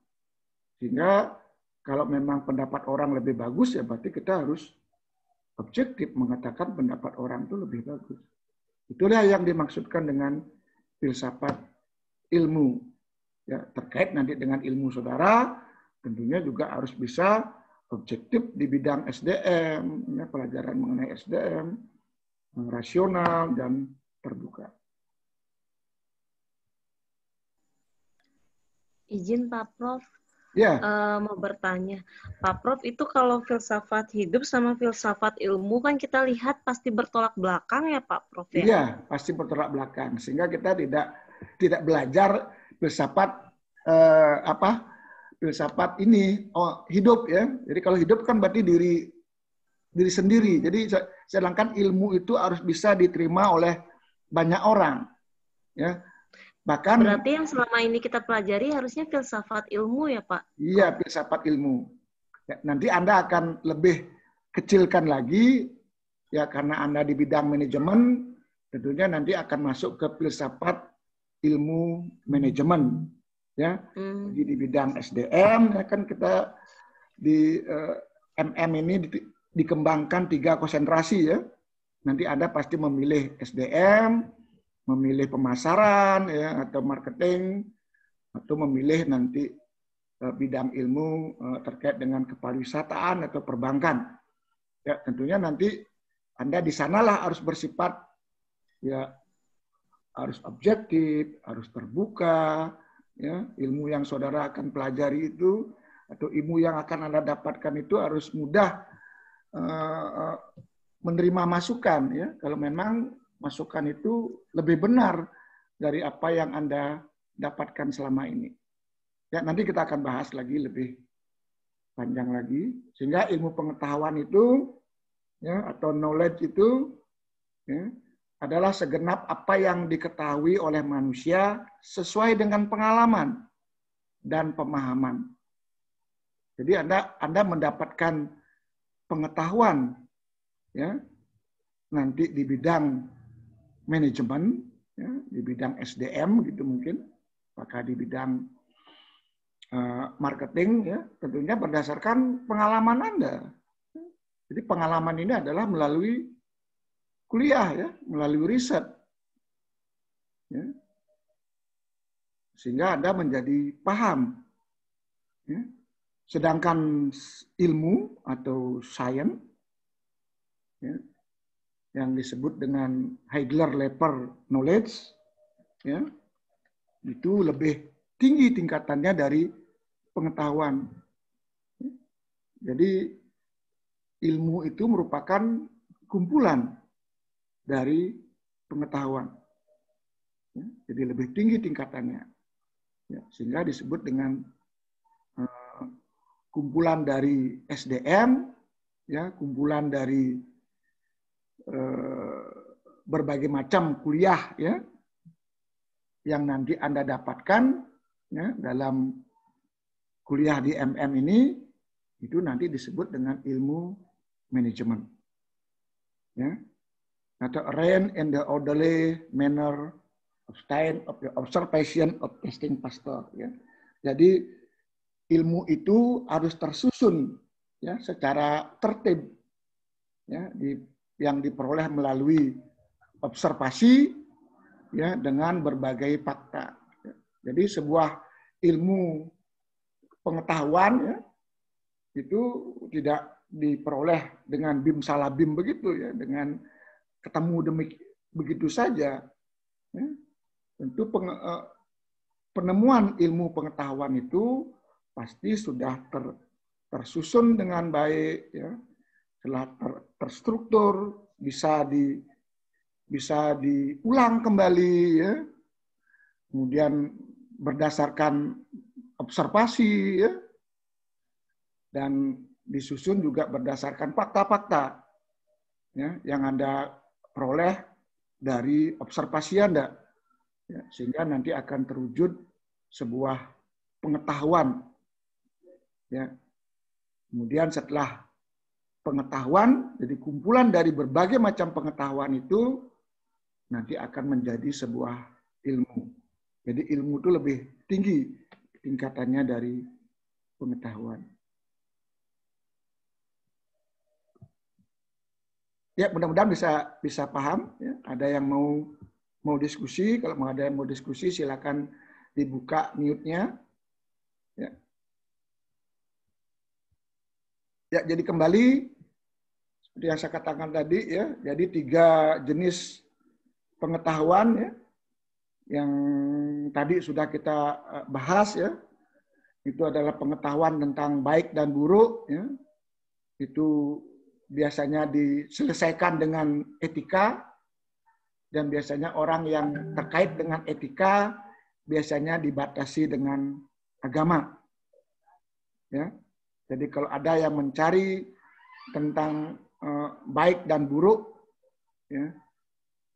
Sehingga kalau memang pendapat orang lebih bagus, ya berarti kita harus objektif mengatakan pendapat orang itu lebih bagus. Itulah yang dimaksudkan dengan filsafat ilmu. Ya, terkait nanti dengan ilmu saudara, tentunya juga harus bisa objektif di bidang SDM, ya, pelajaran mengenai SDM, rasional dan terbuka. Izin Pak Prof, Ya, mau bertanya. Pak Prof, itu kalau filsafat hidup sama filsafat ilmu kan kita lihat pasti bertolak belakang ya Pak Prof ya? iya, pasti bertolak belakang. Sehingga kita tidak belajar filsafat filsafat ini hidup ya. Jadi kalau hidup kan berarti diri sendiri. Jadi sedangkan ilmu itu harus bisa diterima oleh banyak orang. Ya. Bahkan berarti yang selama ini kita pelajari harusnya filsafat ilmu ya Pak? Iya, filsafat ilmu. Ya, nanti Anda akan lebih kecilkan lagi ya karena Anda di bidang manajemen, tentunya nanti akan masuk ke filsafat ilmu manajemen. Ya, jadi di bidang SDM ya kan kita di MM ini dikembangkan 3 konsentrasi ya. Nanti Anda pasti memilih SDM, memilih pemasaran ya atau marketing, atau memilih nanti bidang ilmu terkait dengan kepariwisataan atau perbankan. Ya, tentunya nanti Anda di sanalah harus bersifat ya harus objektif, harus terbuka. Ya, ilmu yang saudara akan pelajari itu atau ilmu yang akan Anda dapatkan itu harus mudah menerima masukan ya. Kalau memang masukan itu lebih benar dari apa yang Anda dapatkan selama ini. Ya, nanti kita akan bahas lagi lebih panjang lagi sehingga ilmu pengetahuan itu ya atau knowledge itu ya, adalah segenap apa yang diketahui oleh manusia sesuai dengan pengalaman dan pemahaman. Jadi Anda mendapatkan pengetahuan ya nanti di bidang manajemen, ya, di bidang SDM gitu mungkin, apakah di bidang marketing ya tentunya berdasarkan pengalaman Anda. Jadi pengalaman ini adalah melalui kuliah ya, melalui riset. Ya. Sehingga Anda menjadi paham. Ya. Sedangkan ilmu atau science ya, yang disebut dengan Heidler-Leper knowledge ya, itu lebih tinggi tingkatannya dari pengetahuan. Jadi ilmu itu merupakan kumpulan dari pengetahuan. Ya, jadi lebih tinggi tingkatannya. Ya, sehingga disebut dengan kumpulan dari SDM, ya, kumpulan dari berbagai macam kuliah ya, yang nanti Anda dapatkan ya, dalam kuliah di MM ini, itu nanti disebut dengan ilmu manajemen. Ya. Atau arrange in the orderly manner of time of the observation of testing pastor. Ya. Jadi ilmu itu harus tersusun ya secara tertib ya yang diperoleh melalui observasi ya dengan berbagai fakta. Jadi sebuah ilmu pengetahuan ya itu tidak diperoleh dengan bim salah bim begitu ya, dengan ketemu begitu saja. Ya. Tentu penemuan ilmu pengetahuan itu pasti sudah tersusun dengan baik, ya, telah terstruktur, bisa diulang kembali, ya, kemudian berdasarkan observasi, ya, dan disusun juga berdasarkan fakta-fakta ya, yang Anda peroleh dari observasi Anda, ya, sehingga nanti akan terwujud sebuah pengetahuan. Ya. Kemudian setelah pengetahuan, jadi kumpulan dari berbagai macam pengetahuan itu nanti akan menjadi sebuah ilmu. Jadi ilmu itu lebih tinggi tingkatannya dari pengetahuan. Ya, mudah-mudahan bisa paham. Ya. Ada yang mau diskusi, kalau mau ada yang mau diskusi silakan dibuka mute-nya. Ya. Ya, jadi kembali seperti yang saya katakan tadi ya, jadi 3 jenis pengetahuan ya yang tadi sudah kita bahas ya. Itu adalah pengetahuan tentang baik dan buruk ya. Itu biasanya diselesaikan dengan etika, dan biasanya orang yang terkait dengan etika biasanya dibatasi dengan agama. Ya. Jadi kalau ada yang mencari tentang baik dan buruk, ya,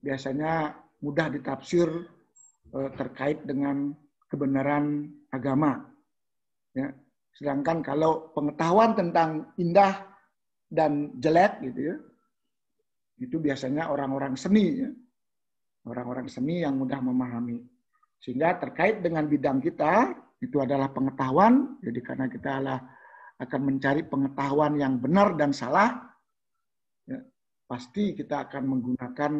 biasanya mudah ditafsir terkait dengan kebenaran agama. Ya. Sedangkan kalau pengetahuan tentang indah dan jelek, gitu ya, itu biasanya orang-orang seni, ya, orang-orang seni yang mudah memahami. Sehingga terkait dengan bidang kita itu adalah pengetahuan. Jadi karena kita akan mencari pengetahuan yang benar dan salah, ya, pasti kita akan menggunakan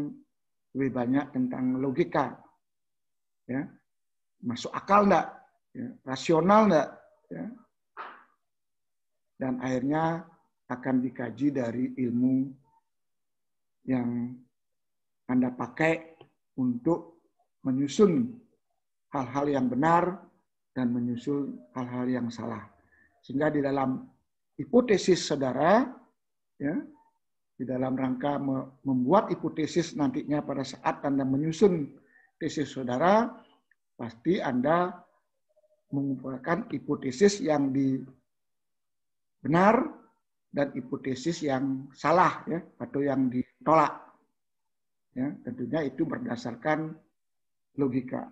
lebih banyak tentang logika, ya, masuk akal enggak, ya, rasional enggak, ya, dan akhirnya akan dikaji dari ilmu yang Anda pakai untuk menyusun hal-hal yang benar dan menyusun hal-hal yang salah. Sehingga di dalam hipotesis saudara, ya, di dalam rangka membuat hipotesis nantinya pada saat Anda menyusun tesis saudara, pasti Anda mengumpulkan hipotesis yang benar dan hipotesis yang salah, ya, atau yang ditolak. Ya, tentunya itu berdasarkan logika.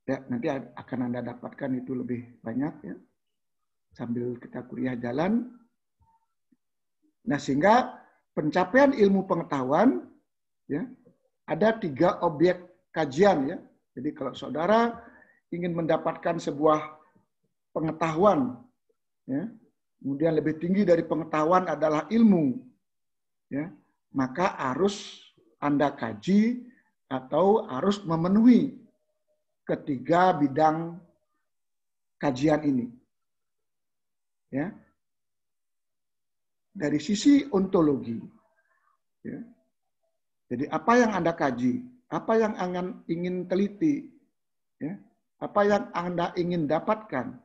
Ya, nanti akan Anda dapatkan itu lebih banyak ya, sambil kita kuliah jalan. Nah, sehingga pencapaian ilmu pengetahuan ya, ada 3 objek kajian ya. Jadi kalau saudara ingin mendapatkan sebuah pengetahuan ya, kemudian lebih tinggi dari pengetahuan adalah ilmu ya, maka harus Anda kaji atau harus memenuhi ketiga bidang kajian ini. Ya. Dari sisi ontologi. Ya. Jadi apa yang Anda kaji, apa yang Anda ingin teliti, ya, apa yang Anda ingin dapatkan,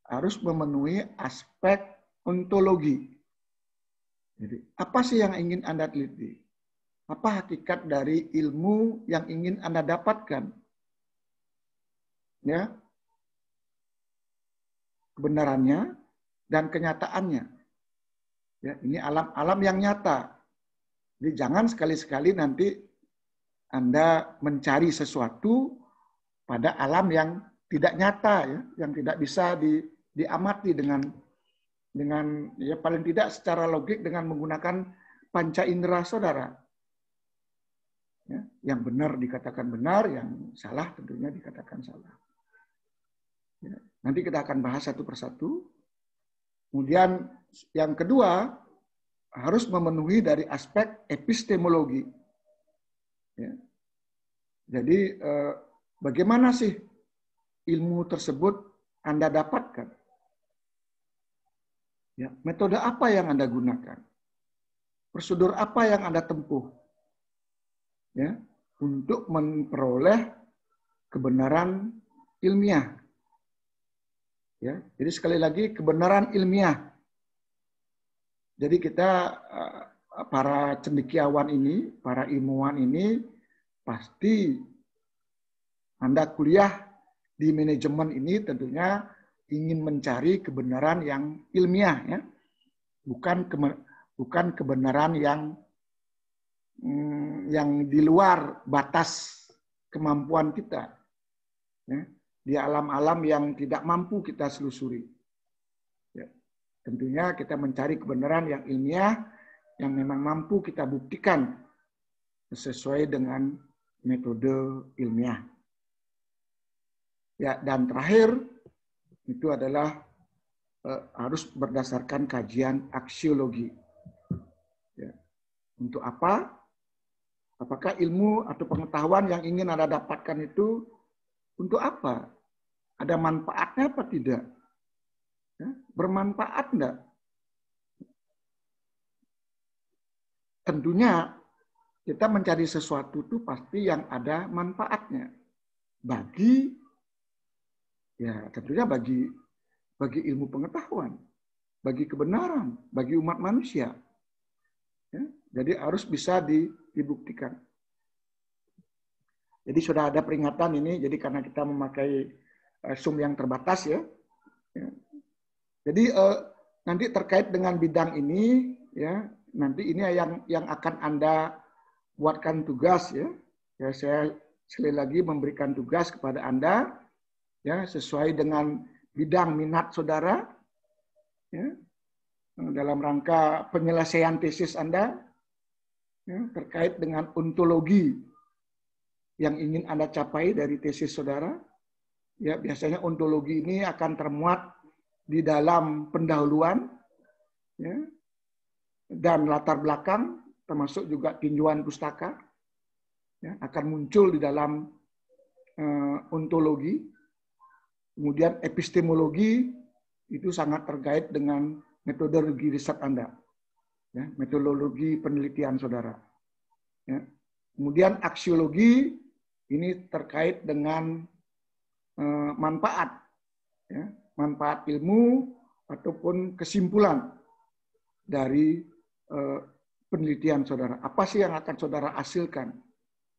harus memenuhi aspek ontologi. Jadi apa sih yang ingin Anda teliti? Apa hakikat dari ilmu yang ingin Anda dapatkan? Ya, kebenarannya dan kenyataannya. Ya, ini alam-alam yang nyata. Jadi jangan sekali-sekali nanti Anda mencari sesuatu pada alam yang tidak nyata, ya, yang tidak bisa diamati dengan ya paling tidak secara logik dengan menggunakan panca indera saudara. Ya, yang benar dikatakan benar, yang salah tentunya dikatakan salah. Ya, nanti kita akan bahas satu persatu. Kemudian yang kedua, harus memenuhi dari aspek epistemologi. Ya. Jadi bagaimana sih ilmu tersebut Anda dapatkan? Ya, metode apa yang Anda gunakan? Prosedur apa yang Anda tempuh? Ya, untuk memperoleh kebenaran ilmiah. Ya, jadi sekali lagi kebenaran ilmiah. Jadi kita para cendekiawan ini, para ilmuwan ini pasti Anda kuliah di manajemen ini tentunya ingin mencari kebenaran yang ilmiah, ya, bukan kebenaran yang di luar batas kemampuan kita. Ya. Di alam-alam yang tidak mampu kita selusuri. Ya. Tentunya kita mencari kebenaran yang ilmiah, yang memang mampu kita buktikan sesuai dengan metode ilmiah. Ya, dan terakhir, itu adalah harus berdasarkan kajian aksiologi. Ya. Untuk apa? Apakah ilmu atau pengetahuan yang ingin Anda dapatkan itu Untuk apa? Ada manfaatnya apa tidak? Ya, bermanfaat enggak? Tentunya kita mencari sesuatu itu pasti yang ada manfaatnya. Bagi, ya tentunya bagi ilmu pengetahuan, bagi kebenaran, bagi umat manusia. Ya, jadi harus bisa dibuktikan. Jadi sudah ada peringatan ini, jadi karena kita memakai Zoom yang terbatas ya. Jadi nanti terkait dengan bidang ini ya, nanti ini yang akan Anda buatkan tugas ya. Ya saya sekali lagi memberikan tugas kepada Anda ya sesuai dengan bidang minat saudara ya, dalam rangka penyelesaian tesis Anda ya, terkait dengan ontologi yang ingin Anda capai dari tesis saudara. Ya, biasanya ontologi ini akan termuat di dalam pendahuluan ya, dan latar belakang, termasuk juga tinjauan pustaka, ya, akan muncul di dalam ontologi. Kemudian epistemologi itu sangat terkait dengan metodologi riset Anda, ya, metodologi penelitian saudara. Ya. Kemudian aksiologi ini terkait dengan manfaat, ya, manfaat ilmu ataupun kesimpulan dari penelitian saudara. Apa sih yang akan saudara hasilkan?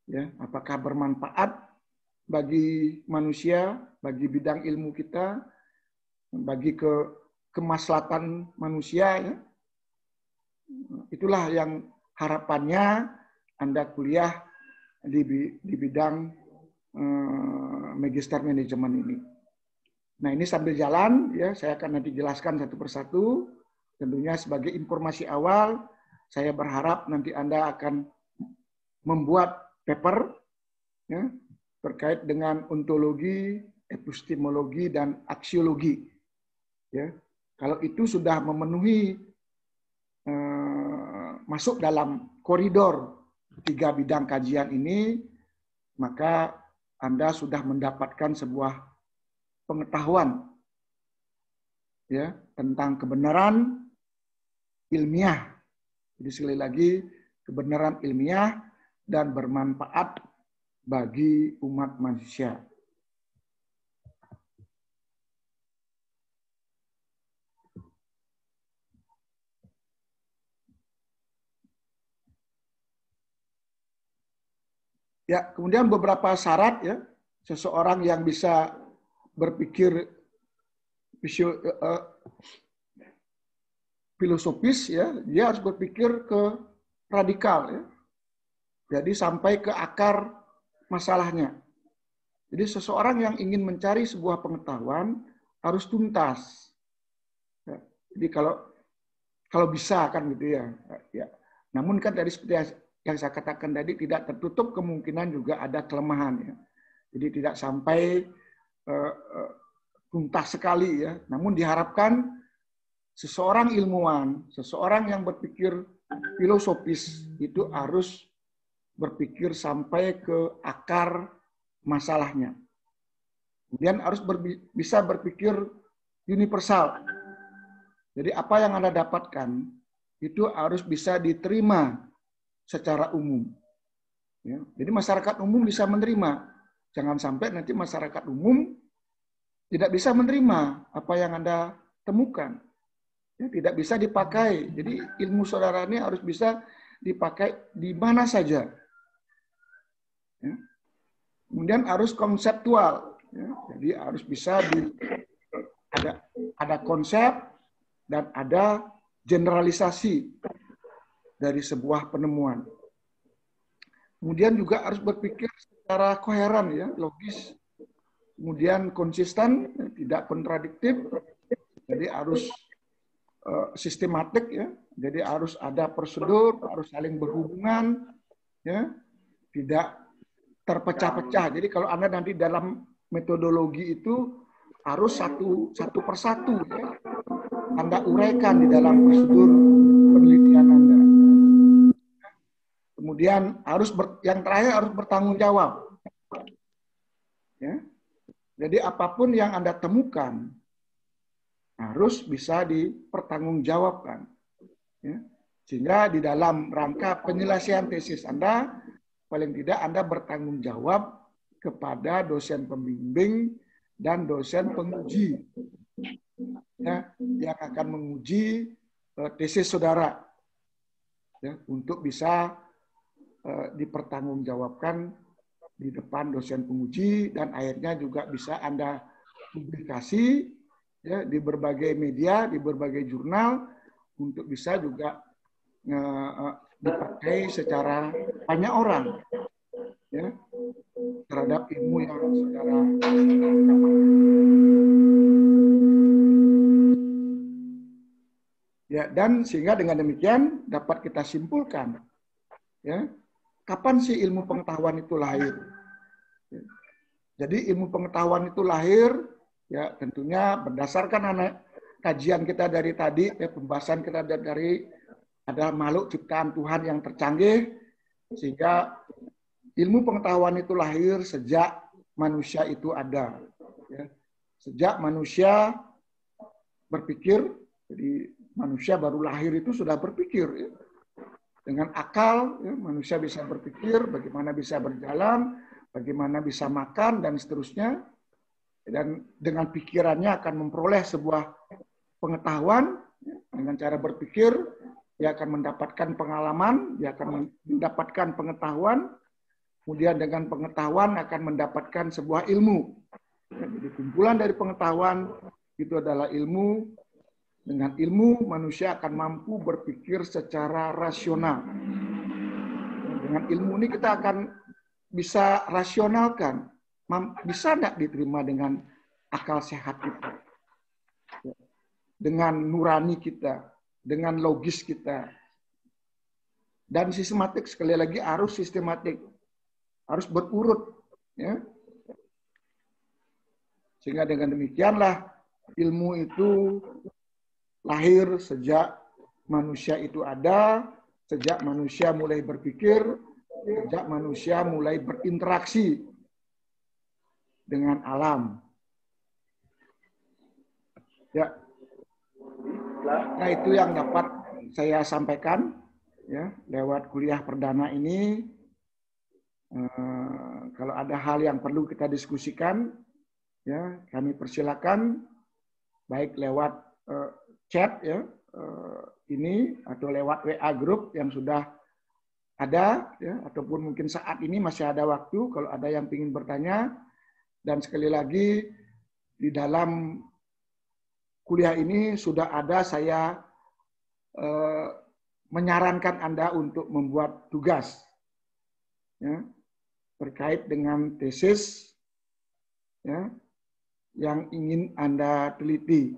Ya, apakah bermanfaat bagi manusia, bagi bidang ilmu kita, bagi kemaslahatan manusia? Ya? Itulah yang harapannya Anda kuliah di bidang magister manajemen ini. Nah ini sambil jalan ya saya akan nanti jelaskan satu persatu. Tentunya sebagai informasi awal, saya berharap nanti Anda akan membuat paper ya, terkait dengan ontologi, epistemologi, dan aksiologi. Ya, kalau itu sudah memenuhi masuk dalam koridor 3 bidang kajian ini, maka Anda sudah mendapatkan sebuah pengetahuan ya tentang kebenaran ilmiah. Jadi sekali lagi kebenaran ilmiah dan bermanfaat bagi umat manusia. Ya, kemudian beberapa syarat ya seseorang yang bisa berpikir filosofis ya, dia harus berpikir ke radikal ya. Jadi sampai ke akar masalahnya. Jadi seseorang yang ingin mencari sebuah pengetahuan harus tuntas. Ya, jadi kalau bisa kan gitu ya. Ya. Namun kan tadi seperti yang saya katakan tadi tidak tertutup kemungkinan juga ada kelemahan ya. Jadi tidak sampai tuntas sekali ya. Namun diharapkan seseorang ilmuwan, seseorang yang berpikir filosofis itu harus berpikir sampai ke akar masalahnya. Kemudian harus bisa berpikir universal. Jadi apa yang Anda dapatkan itu harus bisa diterima secara umum. Ya. Jadi masyarakat umum bisa menerima. Jangan sampai nanti masyarakat umum tidak bisa menerima apa yang Anda temukan. Ya, tidak bisa dipakai. Jadi ilmu saudara ini harus bisa dipakai di mana saja. Ya. Kemudian harus konseptual. Ya. Jadi harus bisa ada konsep dan ada generalisasi dari sebuah penemuan. Kemudian juga harus berpikir secara koheren, ya, logis. Kemudian konsisten, tidak kontradiktif. Jadi harus sistematik, ya. Jadi harus ada prosedur, harus saling berhubungan, ya. Tidak terpecah-pecah. Jadi kalau Anda nanti dalam metodologi itu harus satu persatu, ya. Anda uraikan di dalam prosedur penelitian Anda. Kemudian yang terakhir harus bertanggung jawab. Ya. Jadi apapun yang Anda temukan harus bisa dipertanggungjawabkan. Ya. Sehingga di dalam rangka penyelesaian tesis Anda, paling tidak Anda bertanggung jawab kepada dosen pembimbing dan dosen penguji, ya, yang akan menguji tesis saudara, ya, untuk bisa dipertanggungjawabkan di depan dosen penguji, dan akhirnya juga bisa Anda publikasi, ya, di berbagai media, di berbagai jurnal, untuk bisa juga dipakai secara banyak orang, ya, terhadap ilmu yang saudara dapat. Ya, dan sehingga dengan demikian dapat kita simpulkan, ya, kapan sih ilmu pengetahuan itu lahir? Ya. Jadi ilmu pengetahuan itu lahir, ya, tentunya berdasarkan kajian kita dari tadi, ya, pembahasan kita dari ada makhluk ciptaan Tuhan yang tercanggih, sehingga ilmu pengetahuan itu lahir sejak manusia itu ada. Ya. Sejak manusia berpikir, jadi manusia baru lahir itu sudah berpikir. Ya. Dengan akal, ya, manusia bisa berpikir bagaimana bisa berjalan, bagaimana bisa makan, dan seterusnya. Dan dengan pikirannya akan memperoleh sebuah pengetahuan, ya, dengan cara berpikir, dia akan mendapatkan pengalaman, dia akan mendapatkan pengetahuan, kemudian dengan pengetahuan akan mendapatkan sebuah ilmu. Ya, jadi kumpulan dari pengetahuan itu adalah ilmu. Dengan ilmu, manusia akan mampu berpikir secara rasional. Dengan ilmu ini kita akan bisa rasionalkan. Bisa tidak diterima dengan akal sehat kita? Dengan nurani kita, dengan logis kita. Dan sistematik, sekali lagi harus sistematik. Harus berurut. Ya. Sehingga dengan demikianlah ilmu itu lahir sejak manusia itu ada, sejak manusia mulai berpikir, sejak manusia mulai berinteraksi dengan alam. Ya, nah itu yang dapat saya sampaikan, ya, lewat kuliah perdana ini. Kalau ada hal yang perlu kita diskusikan, ya, kami persilakan, baik lewat chat, ya, ini, atau lewat WA group yang sudah ada, ya, ataupun mungkin saat ini masih ada waktu kalau ada yang ingin bertanya. Dan sekali lagi, di dalam kuliah ini sudah ada saya menyarankan Anda untuk membuat tugas, ya, terkait dengan tesis, ya, yang ingin Anda teliti.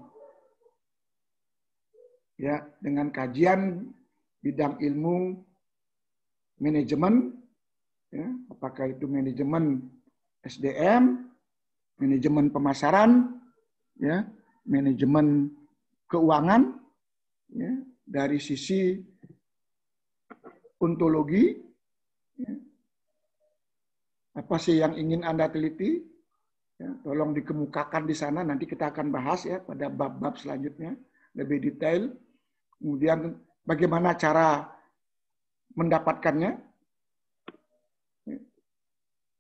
Ya, dengan kajian bidang ilmu manajemen, ya, apakah itu manajemen SDM, manajemen pemasaran, ya, manajemen keuangan, ya, dari sisi ontologi, ya, apa sih yang ingin Anda teliti, ya, tolong dikemukakan di sana, nanti kita akan bahas, ya, pada bab-bab selanjutnya lebih detail. Kemudian bagaimana cara mendapatkannya,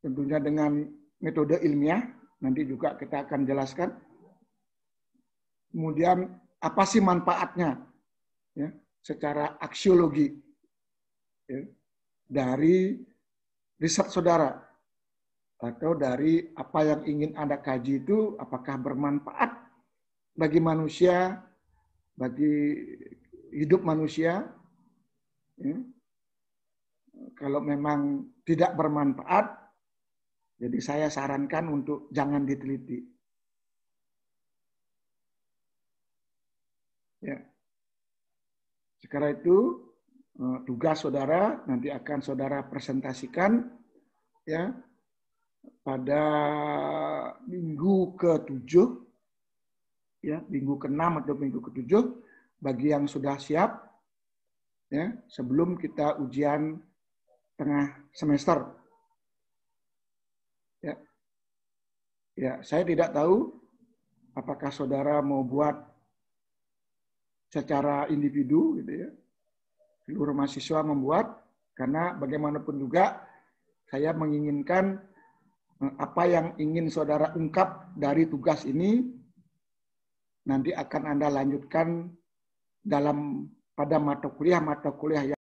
tentunya dengan metode ilmiah, nanti juga kita akan jelaskan. Kemudian apa sih manfaatnya, ya, secara aksiologi, ya, dari riset saudara, atau dari apa yang ingin Anda kaji itu apakah bermanfaat bagi manusia, bagi hidup manusia, ya. Kalau memang tidak bermanfaat, jadi saya sarankan untuk jangan diteliti. Ya. Sekarang itu tugas saudara nanti akan saudara presentasikan, ya, pada minggu ke-7, ya, minggu ke-6 atau minggu ke-7 bagi yang sudah siap, ya, sebelum kita ujian tengah semester. Ya. Ya, saya tidak tahu apakah saudara mau buat secara individu gitu ya. Seluruh mahasiswa membuat, karena bagaimanapun juga saya menginginkan apa yang ingin saudara ungkap dari tugas ini nanti akan Anda lanjutkan pada mata kuliah